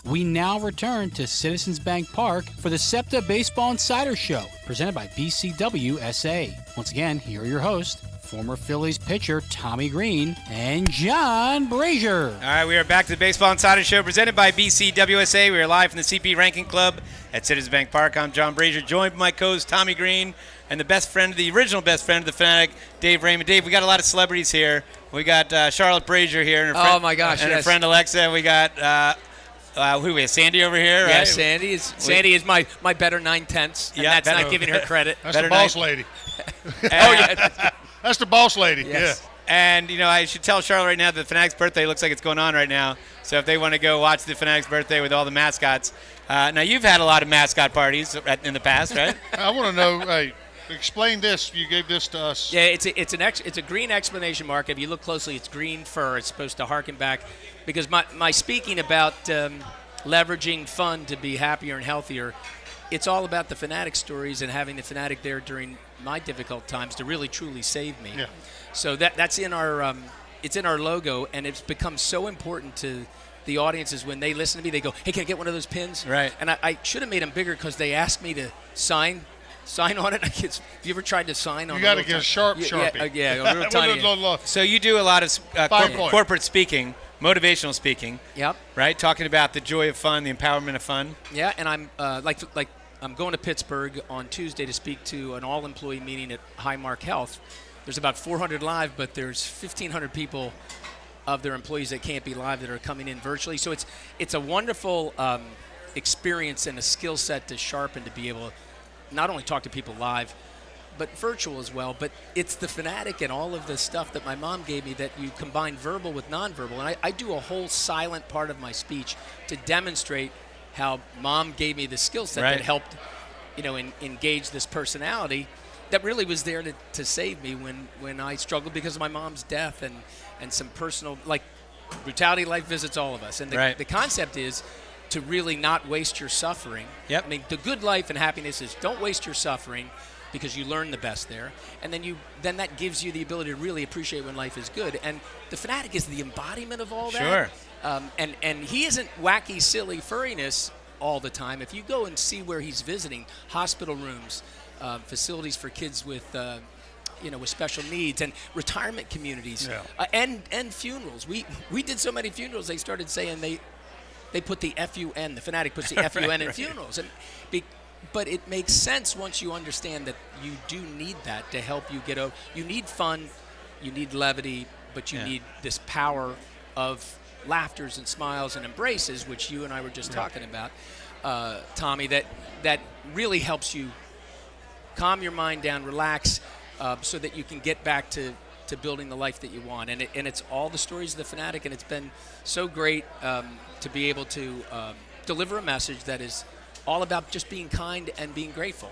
We now return to Citizens Bank Park for the Septa Baseball Insider Show, presented by BCWSA. Once again, here are your hosts, former Phillies pitcher Tommy Greene and John Brazer. All right, we are back to the Baseball Insider Show, presented by BCWSA. We are live from the CP Rankin Club at Citizens Bank Park. I'm John Brazer, joined by my co-host Tommy Greene and the original best friend of the Fanatic, Dave Raymond. Dave, we got a lot of celebrities here. We got Charlotte Brazer here, and her friend, my gosh, and her friend Alexa. We got who we have? Sandy over here, right? Yeah, Sandy is my better 9/10, and that's not giving her credit. That's the boss lady. Yeah. That's the boss lady. Yes. Yeah. And, I should tell Charlotte right now that the Fanatic's birthday looks like it's going on right now. So if they want to go watch the Fanatic's birthday with all the mascots. Now, you've had a lot of mascot parties in the past, right? I want to know, hey, explain this. You gave this to us. Yeah, it's a green exclamation mark. If you look closely, it's green fur. It's supposed to harken back because my speaking about leveraging fun to be happier and healthier, it's all about the Fanatic stories and having the Fanatic there during my difficult times to really truly save me. Yeah. So that's in our it's in our logo, and it's become so important to the audiences when they listen to me. They go, "Hey, can I get one of those pins?" Right. And I should have made them bigger because they asked me to sign on it. Have you ever tried to sign on? You got to get a Sharpie. Yeah, a real tiny. So you do a lot of corporate speaking, motivational speaking. Yep. Right, talking about the joy of fun, the empowerment of fun. Yeah, and I'm I'm going to Pittsburgh on Tuesday to speak to an all-employee meeting at Highmark Health. There's about 400 live, but there's 1,500 people of their employees that can't be live that are coming in virtually. So it's a wonderful experience and a skill set to sharpen to be able to not only talk to people live, but virtual as well. But it's the Fanatic and all of the stuff that my mom gave me that you combine verbal with nonverbal. And I do a whole silent part of my speech to demonstrate how Mom gave me the skill set that helped, engage this personality that really was there to save me when I struggled because of my mom's death and some personal, like brutality life visits all of us. And the concept is to really not waste your suffering. Yep. I mean, the good life and happiness is don't waste your suffering because you learn the best there. And then that gives you the ability to really appreciate when life is good. And the Fanatic is the embodiment of all that. Sure. And he isn't wacky, silly furriness all the time. If you go and see where he's visiting, hospital rooms, facilities for kids with with special needs and retirement communities and funerals. We did so many funerals, they started saying they put the FUN, the Fanatic puts the FUN in funerals. But it makes sense once you understand that you do need that to help you get over. You need fun, you need levity, but you need this power of laughters and smiles and embraces, which you and I were just talking about, Tommy, that really helps you calm your mind down, relax, so that you can get back to building the life that you want. And it's all the stories of the Fanatic, and it's been so great to be able to deliver a message that is all about just being kind and being grateful.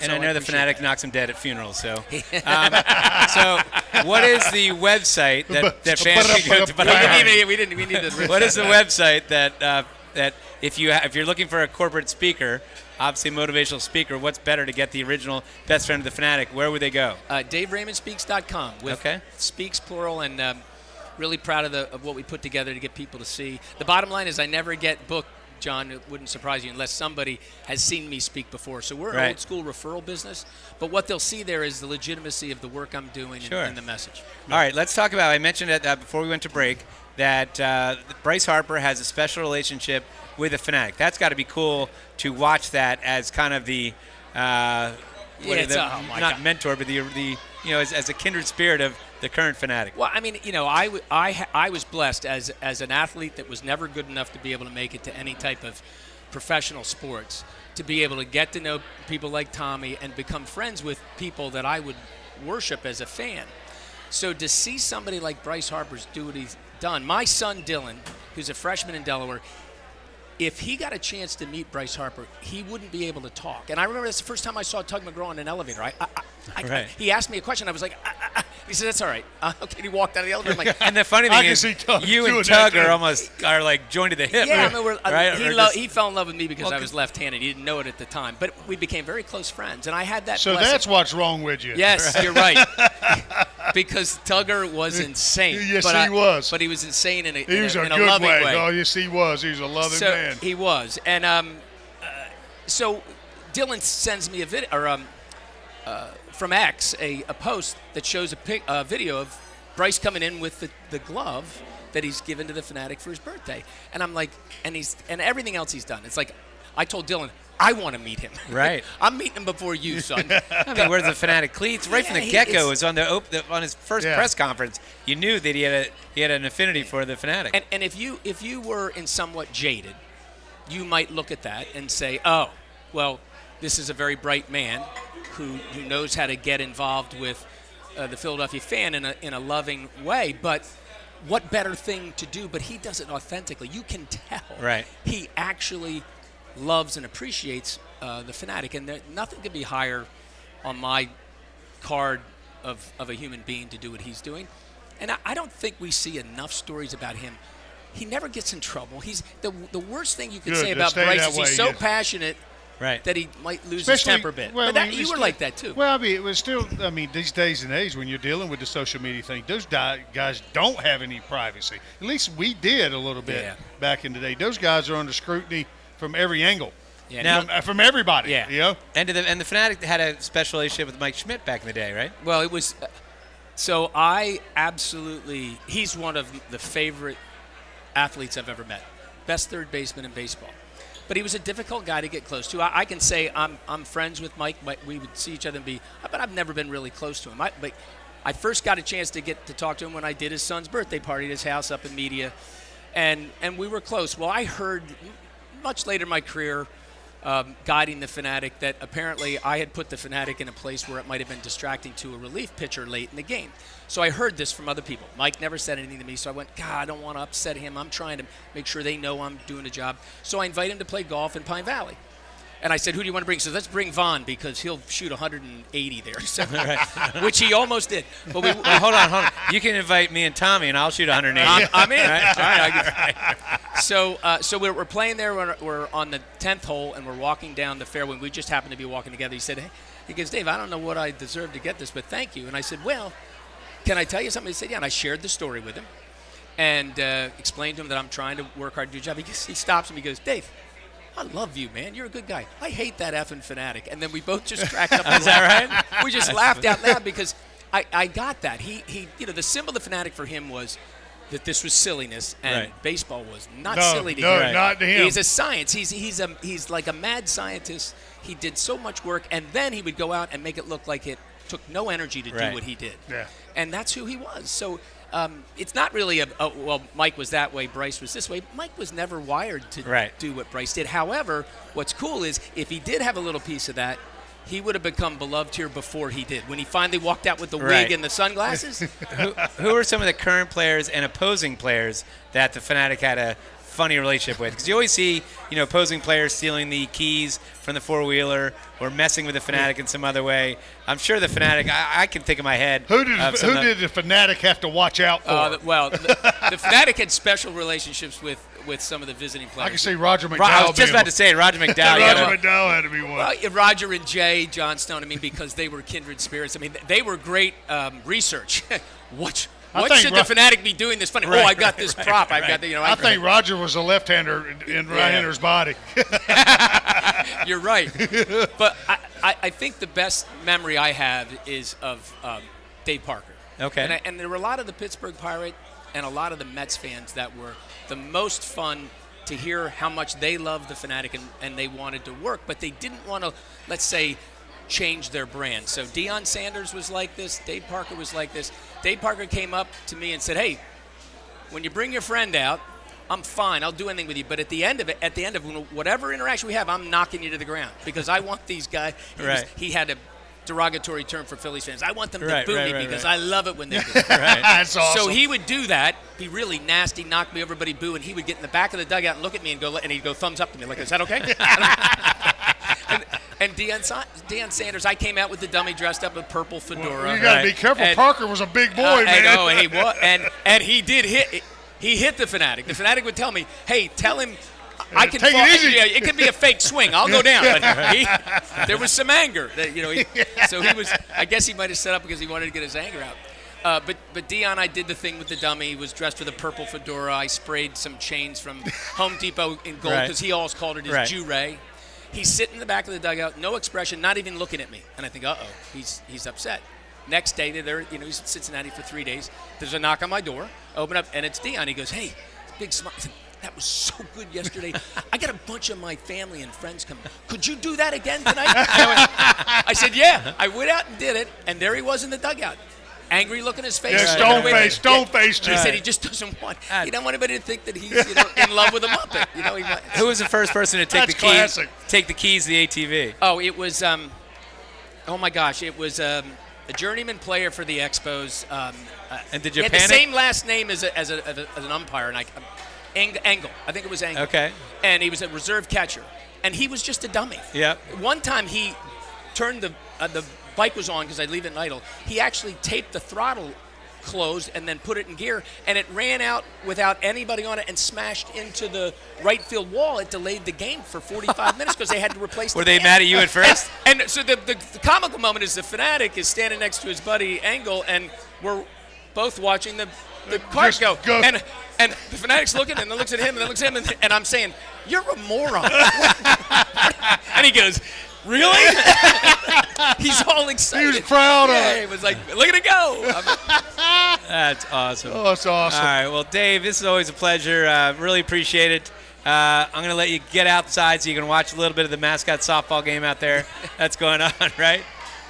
And I know the Fanatic knocks him dead at funerals. So, so what is the website that fans can go to? We need to. What is the website that if you're looking for a corporate speaker, obviously motivational speaker, what's better to get the original best friend of the Fanatic? Where would they go? DaveRaymondSpeaks.com with speaks plural, and really proud of what we put together to get people to see. The bottom line is I never get booked, John. It wouldn't surprise you unless somebody has seen me speak before. So we're an old school referral business, but what they'll see there is the legitimacy of the work I'm doing and the message. All right, let's talk about, I mentioned it before we went to break, that Bryce Harper has a special relationship with a Fanatic. That's got to be cool to watch that as kind of the not mentor, but the as a kindred spirit of the current Fanatic. Well, I mean, I was blessed as an athlete that was never good enough to be able to make it to any type of professional sports, to be able to get to know people like Tommy and become friends with people that I would worship as a fan. So to see somebody like Bryce Harper's do what he's done, my son Dylan, who's a freshman in Delaware, if he got a chance to meet Bryce Harper, he wouldn't be able to talk. And I remember that's the first time I saw Tug McGraw in an elevator. He asked me a question. I was like, he said, "That's all right." Okay, he walked out of the elevator. I'm like, and the funny thing is, you and Tug are like joined to the hip. Yeah, I mean, he fell in love with me because I was left-handed. He didn't know it at the time, but we became very close friends. And I had that. So blessing. That's what's wrong with you. Yes, you're right. Because Tugger was insane. Yes, he was. But he was insane in a good loving way. Oh, yes, he was. He was a loving man. He was. And so Dylan sends me a video from X, a post that shows a video of Bryce coming in with the glove that he's given to the Fanatic for his birthday. And I'm like, and everything else he's done. It's like, I told Dylan, I want to meet him. Right. I'm meeting him before you, son. I mean, where's the Fanatic cleats? Right from the get-go, was on his first press conference. You knew that he had an affinity for the Fanatic. And if you were in somewhat jaded, you might look at that and say, oh, well, this is a very bright man who knows how to get involved with the Philadelphia fan in a loving way. But what better thing to do? But he does it authentically. You can tell. Right. He actually loves and appreciates the Fanatic, and nothing could be higher on my card of a human being to do what he's doing. And I don't think we see enough stories about him. He never gets in trouble. He's the worst thing you could say about Bryce is he's so passionate that he might lose his temper a bit. Well, but you were like that too. Well, I mean, it was still. I mean, these days and age when you're dealing with the social media thing, those guys don't have any privacy. At least we did a little bit back in the day. Those guys are under scrutiny from every angle. Yeah, now, from everybody. Yeah. You know? And the Fanatic had a special relationship with Mike Schmidt back in the day, right? Well, it was. So I absolutely. He's one of the favorite athletes I've ever met. Best third baseman in baseball. But he was a difficult guy to get close to. I can say I'm friends with Mike. We would see each other and but I've never been really close to him. But I first got a chance to get to talk to him when I did his son's birthday party at his house up in Media, and we were close. Well, I heard much later in my career, guiding the Fanatic, that apparently I had put the Fanatic in a place where it might have been distracting to a relief pitcher late in the game. So I heard this from other people. Mike never said anything to me, so I went, God, I don't want to upset him. I'm trying to make sure they know I'm doing a job. So I invite him to play golf in Pine Valley. And I said, who do you want to bring? He said, let's bring Vaughn because he'll shoot 180 there, so, which he almost did. But hold on. You can invite me and Tommy, and I'll shoot 180. I'm in. All right. So we're playing there. We're on the 10th hole, and we're walking down the fairway. We just happened to be walking together. He said, hey, he goes, Dave, I don't know what I deserve to get this, but thank you. And I said, well, can I tell you something? He said, yeah. And I shared the story with him and explained to him that I'm trying to work hard to do a job. He stops and he goes, Dave, I love you, man. You're a good guy. I hate that effing Fanatic. And then we both just cracked up. Is that right? We just laughed out loud because I got that. He the symbol of the Fanatic for him was that this was silliness, and baseball was not silly to him. No, not to him. He's a science. He's like a mad scientist. He did so much work, and then he would go out and make it look like it took no energy to do what he did. Yeah. And that's who he was. So it's not really well, Mike was that way, Bryce was this way. Mike was never wired to do what Bryce did. However, what's cool is if he did have a little piece of that, he would have become beloved here before he did. When he finally walked out with the wig and the sunglasses. Who are some of the current players and opposing players that the Fanatic had a funny relationship with? Because you always see, opposing players stealing the keys from the four-wheeler or messing with the Fanatic in some other way. I'm sure the Fanatic, I can think in my head. Who did the Fanatic have to watch out for? The Fanatic had special relationships with some of the visiting players. I can see Roger McDowell. I was just about to say Roger McDowell. Roger McDowell had to be one. Well, Roger and Jay Johnstone, because they were kindred spirits. They were great research. What should the Fanatic be doing this funny? Oh, I got this prop. I've got the, I think Roger was a left-hander in right-hander's body. You're right. But I think the best memory I have is of Dave Parker. Okay. And there were a lot of the Pittsburgh Pirates and a lot of the Mets fans that were the most fun to hear how much they loved the Fanatic and they wanted to work, but they didn't want to, let's say, change their brand. So Deion Sanders was like this. Dave Parker was like this. Dave Parker came up to me and said, hey, when you bring your friend out, I'm fine. I'll do anything with you. But at the end of whatever interaction we have, I'm knocking you to the ground because I want these guys. He had a derogatory term for Phillies fans. I want them to boo me because I love it when they do it. That's awesome. So he would do that, be really nasty, knock me over, everybody boo, and he would get in the back of the dugout and look at me and he'd go thumbs up to me like, is that okay? And Deion Sanders, I came out with the dummy dressed up in purple fedora. Well, you got to be careful. Parker was a big boy, man. I know, he was. And he did hit. He hit the Fanatic. The Fanatic would tell me, hey, tell him I can take it easy. Yeah, it could be a fake swing. I'll go down. But there was some anger. So he was. I guess he might have set up because he wanted to get his anger out. But Deion, I did the thing with the dummy. He was dressed with a purple fedora. I sprayed some chains from Home Depot in gold because he always called it his Jew-Ray. He's sitting in the back of the dugout, no expression, not even looking at me. And I think, he's upset. Next day, they're he's in Cincinnati for 3 days. There's a knock on my door. Open up, and it's Deion. He goes, hey, big smile. I said, that was so good yesterday. I got a bunch of my family and friends coming. Could you do that again tonight? I said, yeah. I went out and did it, and there he was in the dugout. Angry look in his face. Yeah, stone face. He said he just doesn't want. He don't want anybody to think that he's in love with a Muppet. Who was the first person to take the keys to the ATV? Oh, it was. Oh my gosh, it was a journeyman player for the Expos. And did you panic? He had the same last name as an umpire, and Engel. I think it was Engel. Okay. And he was a reserve catcher, and he was just a dummy. Yeah. One time turned the bike was on because I'd leave it in idle. He actually taped the throttle closed and then put it in gear, and it ran out without anybody on it and smashed into the right field wall. It delayed the game for 45 minutes because they had to replace Were they mad at you at first? And so the comical moment is the Fanatic is standing next to his buddy Engel, and we're both watching the cars go. And the Fanatic's looking, and then looks at him, and then looks at him, and I'm saying, "You're a moron." And he goes, "Really?" He's all excited. He was proud of it. He was like, "Look at it go." That's awesome. Oh, it's awesome. All right, well, Dave, this is always a pleasure. Really appreciate it. I'm going to let you get outside so you can watch a little bit of the mascot softball game out there that's going on, right?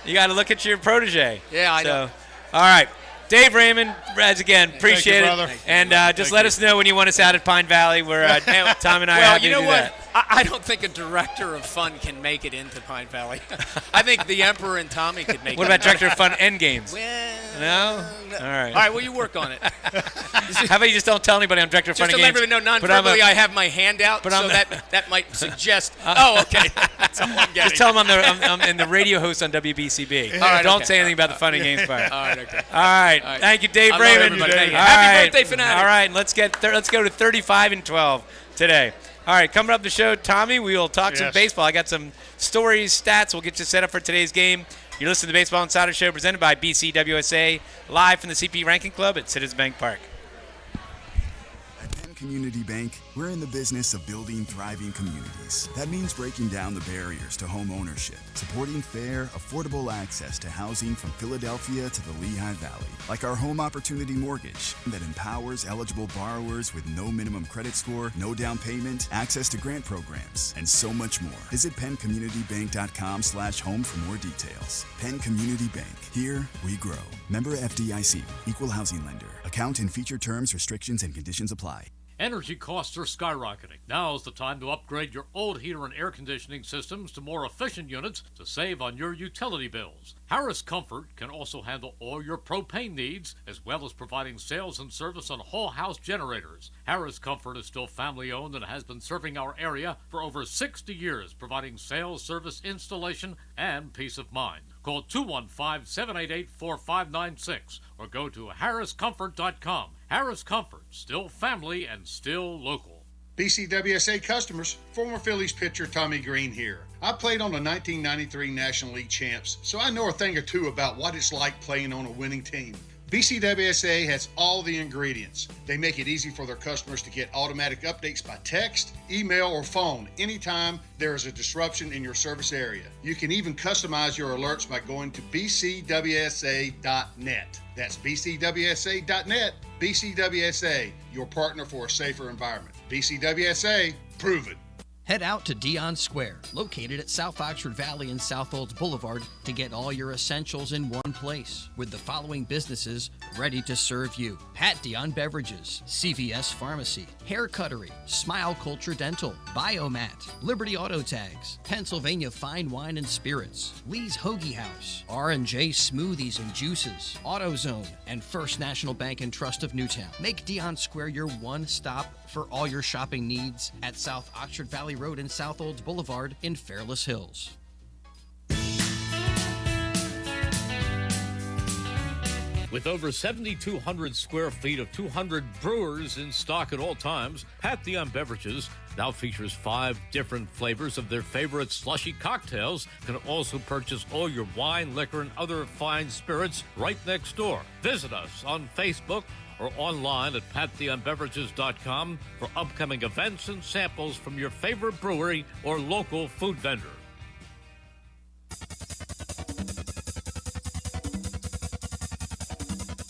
You got to look at your protege. Yeah, I know. All right. Dave Raymond, as again, appreciate Thank you, brother. it. And just let us know when you want us out at Pine Valley, where Tom and I are happy to do that. I don't think a director of fun can make it into Pine Valley. I think the Emperor and Tommy could make it. What about director of fun end games? Well, No? All right. All right, well, you work on it. How about you just don't tell anybody I'm director of fun Just and to let games? everybody know, non-verbally, I have my hand out, so that might suggest. Oh, okay. That's all I'm getting. Just tell them I'm in the radio host on WBCB. All right, Don't okay. say anything about the fun and games part. All right, okay. All right. Thank you, Dave I love Raymond. everybody. Thank you. All Happy right. birthday, Fanatic. All right, let's go to 35-12 today. All right, coming up the show, Tommy, we will talk some baseball. I got some stories, stats. We'll get you set up for today's game. You're listening to the Baseball Insider Show presented by BCWSA, live from the CP Rankin Club at Citizens Bank Park. At Penn Community Bank, we're in the business of building thriving communities. That means breaking down the barriers to home ownership, supporting fair, affordable access to housing from Philadelphia to the Lehigh Valley, like our Home Opportunity Mortgage that empowers eligible borrowers with no minimum credit score, no down payment, access to grant programs, and so much more. Visit PennCommunityBank.com/home for more details. Penn Community Bank. Here we grow. Member FDIC. Equal housing lender. Account and feature terms, restrictions, and conditions apply. Energy costs are skyrocketing. Now is the time to upgrade your old heater and air conditioning systems to more efficient units to save on your utility bills. Harris Comfort can also handle all your propane needs, as well as providing sales and service on whole house generators. Harris Comfort is still family owned and has been serving our area for over 60 years, providing sales, service, installation, and peace of mind. Call 215-788-4596 or go to harriscomfort.com. Harris Comfort, still family and still local. BCWSA customers, former Phillies pitcher Tommy Greene here. I played on the 1993 National League champs, so I know a thing or two about what it's like playing on a winning team. BCWSA has all the ingredients. They make it easy for their customers to get automatic updates by text, email, or phone anytime there is a disruption in your service area. You can even customize your alerts by going to bcwsa.net. That's bcwsa.net. BCWSA, your partner for a safer environment. BCWSA, proven. Head out to Dion Square, located at South Oxford Valley and South Olds Boulevard, to get all your essentials in one place, with the following businesses ready to serve you: Pat Dion Beverages, CVS Pharmacy, Hair Cuttery, Smile Culture Dental, Biomat, Liberty Auto Tags, Pennsylvania Fine Wine and Spirits, Lee's Hoagie House, R&J Smoothies and Juices, AutoZone, and First National Bank and Trust of Newtown. Make Dion Square your one stop for all your shopping needs at South Oxford Valley Road and South Olds Boulevard in Fairless Hills. With over 7,200 square feet of 200 brewers in stock at all times, Pat Dion Beverages now features 5 different flavors of their favorite slushy cocktails. You can also purchase all your wine, liquor, and other fine spirits right next door. Visit us on Facebook or online at patdionbeverages.com for upcoming events and samples from your favorite brewery or local food vendor.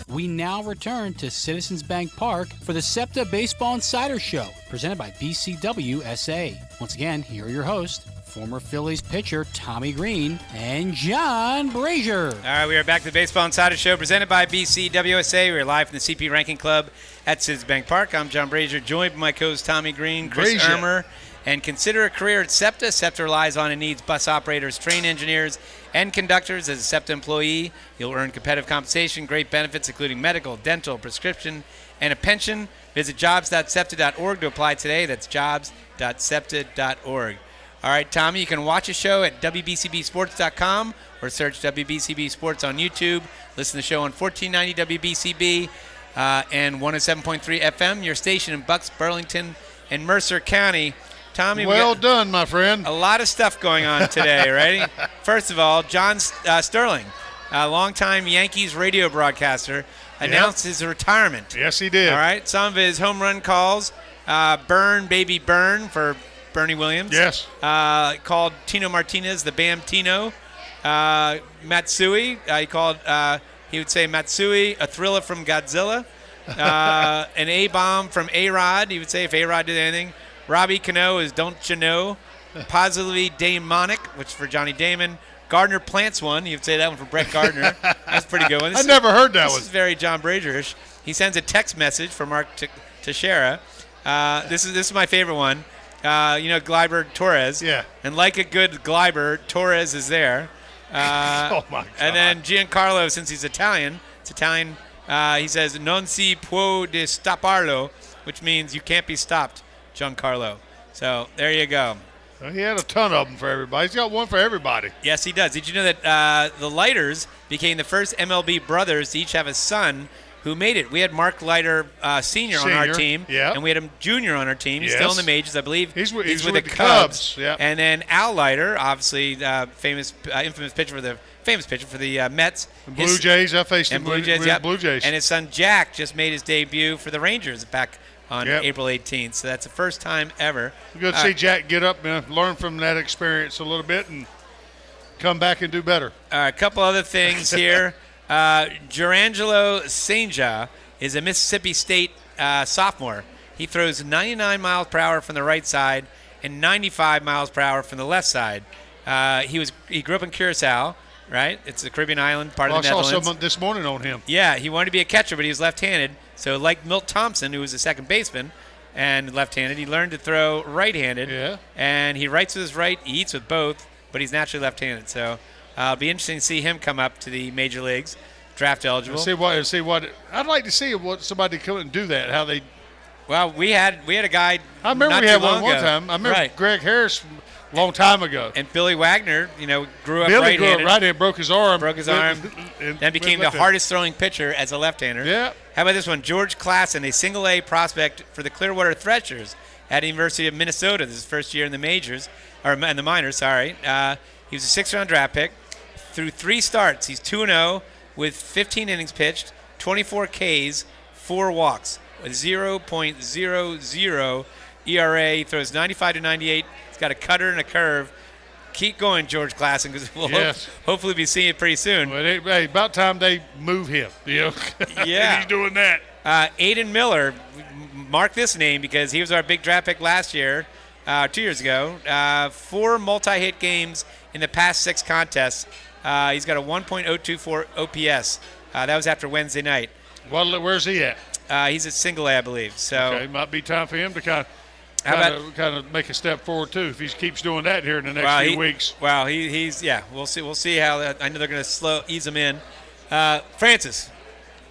We now return to Citizens Bank Park for the Septa Baseball Insider Show, presented by BCWSA. Once again, here are your hosts, former Phillies pitcher Tommy Greene and John Brazer. All right, we are back to the Baseball Insider Show, presented by BCWSA. We're live from the CP Rankin Club at Citizens Bank Park. I'm John Brazer, joined by my co-host Tommy Greene, Chris Ermer. And consider a career at Septa. Septa relies on and needs bus operators, train engineers, and conductors. As a Septa employee, you'll earn competitive compensation, great benefits, including medical, dental, prescription, and a pension. Visit jobs.septa.org to apply today. That's jobs.septa.org. All right, Tommy, you can watch a show at WBCBsports.com or search WBCB Sports on YouTube. Listen to the show on 1490 WBCB and 107.3 FM, your station in Bucks, Burlington, and Mercer County. Tommy, well done, my friend. A lot of stuff going on today, right? First of all, John Sterling, a longtime Yankees radio broadcaster, announced his retirement. Yes, he did. All right, some of his home run calls, Burn, Baby Burn for Bernie Williams. Yes. Called Tino Martinez the Bam Tino. Matsui, he would say Matsui, a thriller from Godzilla. An A-bomb from A-Rod, he would say if A-Rod did anything. Robbie Cano is Don't You Know. Positively Damonic, which for Johnny Damon. Gardner Plants one, you would say that one for Brett Gardner. That's a pretty good one. I never heard that one. This is very John Brazier-ish. He sends a text message for Mark Teixeira. This is my favorite one. Gleyber Torres. Yeah. And like a good Gleyber, Torres is there. Oh, my God. And then Giancarlo, since he's Italian, he says, non si può di stopparlo, which means you can't be stopped, Giancarlo. So there you go. He had a ton of them for everybody. He's got one for everybody. Yes, he does. Did you know that the Leiters became the first MLB brothers to each have a son who made it? We had Mark Leiter Sr. on our team, and we had him Jr. on our team. He's still in the majors, I believe. He's with the Cubs. Yeah. And then Al Leiter, obviously infamous pitcher for the Mets. Blue Jays. I faced him with Blue Jays. And his son Jack just made his debut for the Rangers back on April 18th. So that's the first time ever. Good to see Jack get up and learn from that experience a little bit and come back and do better. A couple other things here. Gerangelo Senja is a Mississippi State sophomore. He throws 99 miles per hour from the right side and 95 miles per hour from the left side. He grew up in Curacao, right? It's a Caribbean island, part of the Netherlands. I saw someone this morning on him. Yeah, he wanted to be a catcher, but he was left-handed. So like Milt Thompson, who was a second baseman and left-handed, he learned to throw right-handed. Yeah. And he writes with his right, he eats with both, but he's naturally left-handed. So it'll be interesting to see him come up to the major leagues, draft eligible. See what I'd like to see what somebody come and do that. How they. Well, we had a guy. I remember not we had too long one ago. time. I remember Greg Harris a long time ago. And Billy Wagner, grew up Billy right-handed. grew up right-handed, broke his arm. And then became the hardest throwing pitcher as a left-hander. Yeah. How about this one? George Klassen, a single-A prospect for the Clearwater Threshers at the University of Minnesota. This is his first year in the majors, or in the minors, sorry. He was a sixth-round draft pick. Through 3 starts, he's 2-0 with 15 innings pitched, 24 Ks, 4 walks, with 0.00 ERA. He throws 95 to 98. He's got a cutter and a curve. Keep going, George Klassen, because we'll hopefully be seeing it pretty soon. Well, hey, about time they move him. Yeah. He's doing that. Aiden Miller, mark this name because he was our big draft pick last year, 2 years ago. 4 multi-hit games in the past 6 contests. He's got a 1.024 OPS. That was after Wednesday night. Well, where's he at? He's at single A, I believe. So okay, might be time for him to kind of make a step forward too if he keeps doing that here in the next few weeks. Well, he's We'll see how. I know they're going to ease him in. Francis,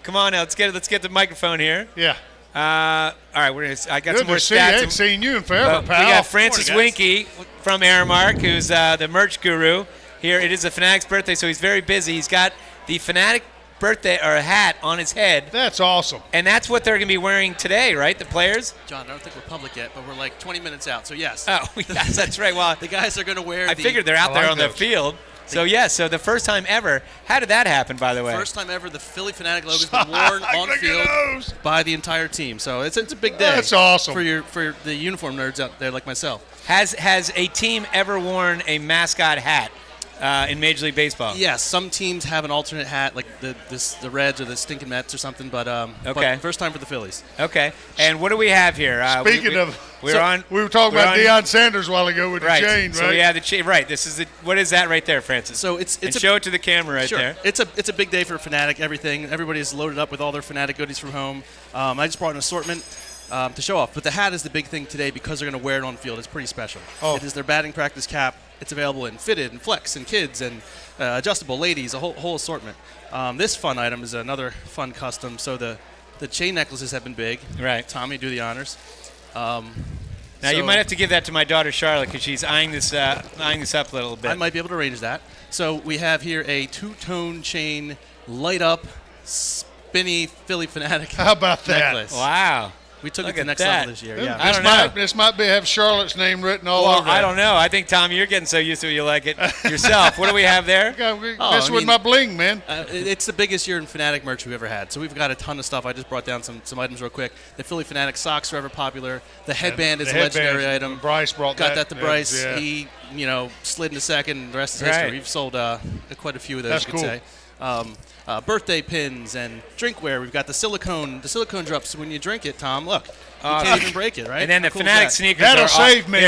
come on now. Let's get the microphone here. Yeah. All right, I got some more stats. I ain't seen you in forever, pal. We got Francis Winky from Aramark, who's the merch guru here. It is a Fanatic's birthday, so he's very busy. He's got the Fanatic birthday or a hat on his head. That's awesome. And that's what they're going to be wearing today, right? The players? John, I don't think we're public yet, but we're like 20 minutes out, so yes. Oh, yes, that's right. Well, the guys are going to wear I figured they're out there on the field. So, so the first time ever. How did that happen, by the way? First time ever, the Philly Fanatic logo has been worn on field by the entire team. So it's a big day. That's awesome. For the uniform nerds out there like myself. Has a team ever worn a mascot hat in Major League Baseball? Yes, some teams have an alternate hat, like the Reds or the Stinking Mets or something. But but first time for the Phillies. Okay. And what do we have here? Speaking we were talking about Deion Sanders a while ago with the chain, right? So we have the chain. Right. This is what is that right there, Francis? So it's show it to the camera right there. It's a big day for Fanatic. Everybody is loaded up with all their Fanatic goodies from home. I just brought an assortment to show off, but the hat is the big thing today because they're going to wear it on field. It's pretty special. It is their batting practice cap. It's available in fitted and flex and kids and adjustable ladies, a whole assortment. This fun item is another fun custom. So the chain necklaces have been big. Right. Tommy, do the honors. Now, you might have to give that to my daughter, Charlotte, because she's eyeing this up a little bit. I might be able to arrange that. So we have here a two-tone chain, light-up, spinny Phillie Fanatic How about that? necklace. Wow. We took Look it to at the next that. level this year. Yeah. I don't know. This might have Charlotte's name written all over it. I don't know. I think, Tom, you're getting so used to it, you like it yourself. What do we have there? Messing with my bling, man. It's the biggest year in Fanatic merch we've ever had. So we've got a ton of stuff. I just brought down some items real quick. The Phillie Fanatic socks are ever popular. The headband is a legendary item. Bryce got that to Bryce. Yeah. He, slid into second. The rest is history. We've sold quite a few of those, That's you could say. Birthday pins and drinkware. We've got the silicone drops. So when you drink it, Tom, look, you can't even break it, right? And then the How cool is Fanatic that? sneakers. That'll are save me.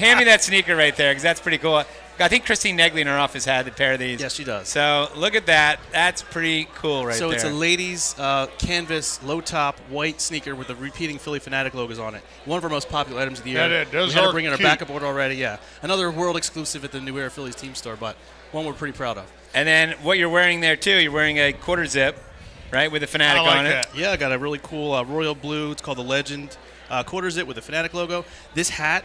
Hand me that sneaker right there, because that's pretty cool. I think Christine Negley in her office had a pair of these. Yes, she does. So look at that. That's pretty cool right there. So it's a ladies' canvas, low-top, white sneaker with the repeating Phillie Fanatic logos on it. One of our most popular items of the year. Those we had are to bring in our cute. backup order already, yeah. Another world exclusive at the New Era Phillies team store, but one we're pretty proud of. And then what you're wearing there, too, you're wearing a quarter zip, right, with a Fanatic I like on that. it. Yeah, I got a really cool royal blue. It's called the Legend quarter zip with the Fanatic logo. This hat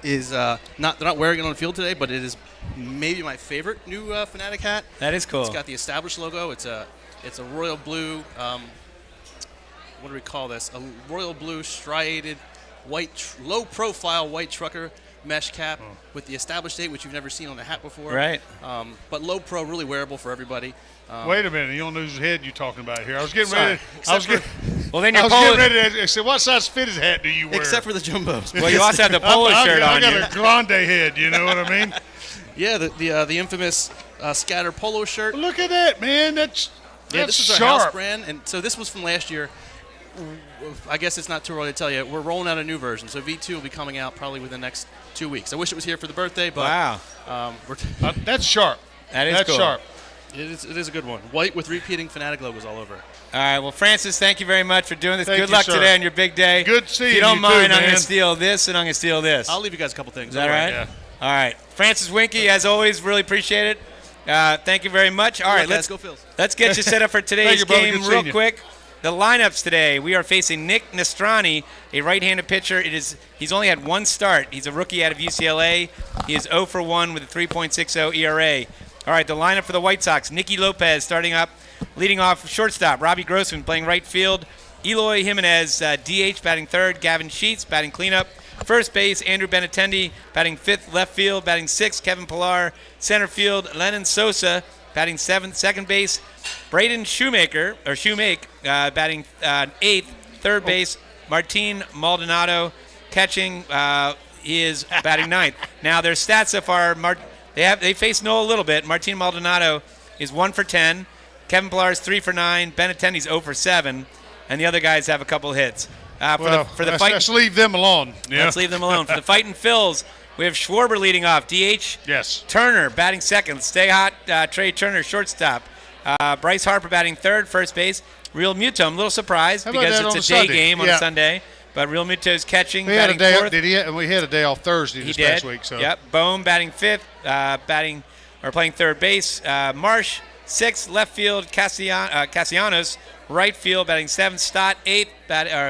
is they're not wearing it on the field today, but it is maybe my favorite new Fanatic hat. That is cool. It's got the established logo. It's a royal blue. What do we call this? A royal blue striated white, low-profile white trucker mesh cap with the established date, which you've never seen on a hat before. Right. But low pro, really wearable for everybody. Wait a minute, you don't know whose head you're talking about here. I was getting Sorry. ready. Well, then I your was polo. getting ready to say, what size fitted hat do you wear? Except for the jumbos. Well, you also have the polo shirt I on got you. a grande head, you know what I mean? Yeah, the infamous scatter polo shirt. Look at that, man. That's This is our sharp. house brand, and so this was from last year. I guess it's not too early to tell you. We're rolling out a new version, so V2 will be coming out probably within the next 2 weeks. I wish it was here for the birthday, but Wow. That's sharp. That's cool. sharp. It is a good one. White with repeating Fanatic logos all over it. All right. Well, Francis, thank you very much for doing this. Thank Good you, luck sir. today on your big day. Good seeing If you don't you mind, too, I'm going man. to steal this, and I'm going to steal this. I'll leave you guys a couple things. Is that right? Yeah. All right. Francis Winky, as always, really appreciate it. Thank you very much. All right, Let's go Phils. let's get you set up for today's Thank you, brother. game Good real seeing you. quick. The lineups today, we are facing Nick Nastrani, a right-handed pitcher. He's only had one start. He's a rookie out of UCLA. He is 0 for 1 with a 3.60 ERA. All right, the lineup for the White Sox, Nicky Lopez starting up, leading off shortstop, Robbie Grossman playing right field, Eloy Jimenez, DH batting third, Gavin Sheets batting cleanup, first base, Andrew Benintendi batting fifth, left field batting sixth, Kevin Pillar, center field, Lennon Sosa batting seventh, second base, Braden Shoemake batting eighth, third base, Martin Maldonado catching, he is batting ninth. Now their stats so far, they face Noah a little bit. Martin Maldonado is 1 for 10. Kevin Pillar is 3 for 9. Benintendi's 0 for 7. And the other guys have a couple hits. Let's leave them alone. Yeah. Let's leave them alone. For the Fightin' Phils, we have Schwarber leading off. DH. Yes. Turner batting second. Stay hot. Trey Turner, shortstop. Bryce Harper batting third, first base. Real Muto, I'm a little surprised How about because that on it's a a day Sunday? game on Yeah. a Sunday. But Real Muto's catching, We had a batting day. fourth. We had a day off Thursday this past week. So. Yep. Bohm batting fifth, playing third base. Marsh sixth, left field. Castellanos right field batting seventh. Stott eighth,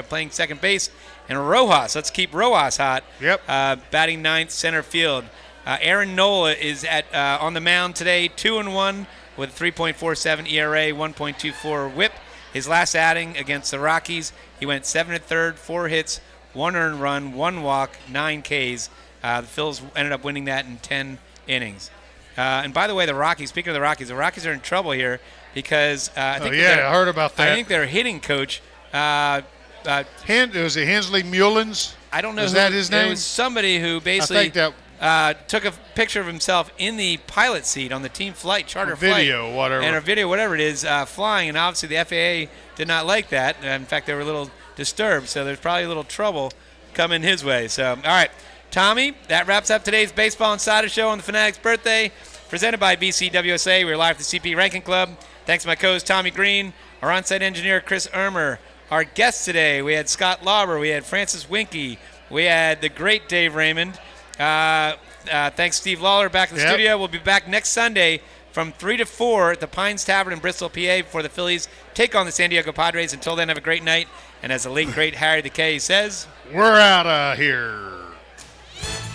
playing second base. And Rojas, let's keep Rojas hot. Yep. Batting ninth, center field. Aaron Nola is on the mound today, 2-1 with a 3.47 ERA, 1.24 WHIP. His last outing against the Rockies, he went 7 1/3, 4 hits, 1 earned run, 1 walk, 9 Ks. The Phils ended up winning that in 10 innings. And by the way, speaking of the Rockies are in trouble here because I heard about that. I think their hitting coach. Was it Hensley Mullins? I don't know. Is that his name? It was somebody who basically took a picture of himself in the pilot seat on the team flight, charter flight. Video, whatever. And a video, whatever it is, flying. And obviously the FAA did not like that. In fact, they were a little disturbed. So there's probably a little trouble coming his way. So, all right. Tommy, that wraps up today's Baseball Insider Show on the Fanatic's birthday, presented by BCWSA. We're live at the CP Ranking Club. Thanks to my co-host, Tommy Greene, our on-site engineer, Chris Ermer. Our guests today, we had Scott Lauber, we had Francis Winky, we had the great Dave Raymond. Thanks, Steve Lawler, back in the studio. We'll be back next Sunday from 3 to 4 at the Pines Tavern in Bristol, PA, for the Phillies take on the San Diego Padres. Until then, have a great night. And as the late, great Harry the K says, we're out of here.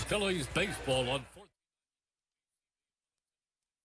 Phillies baseball on.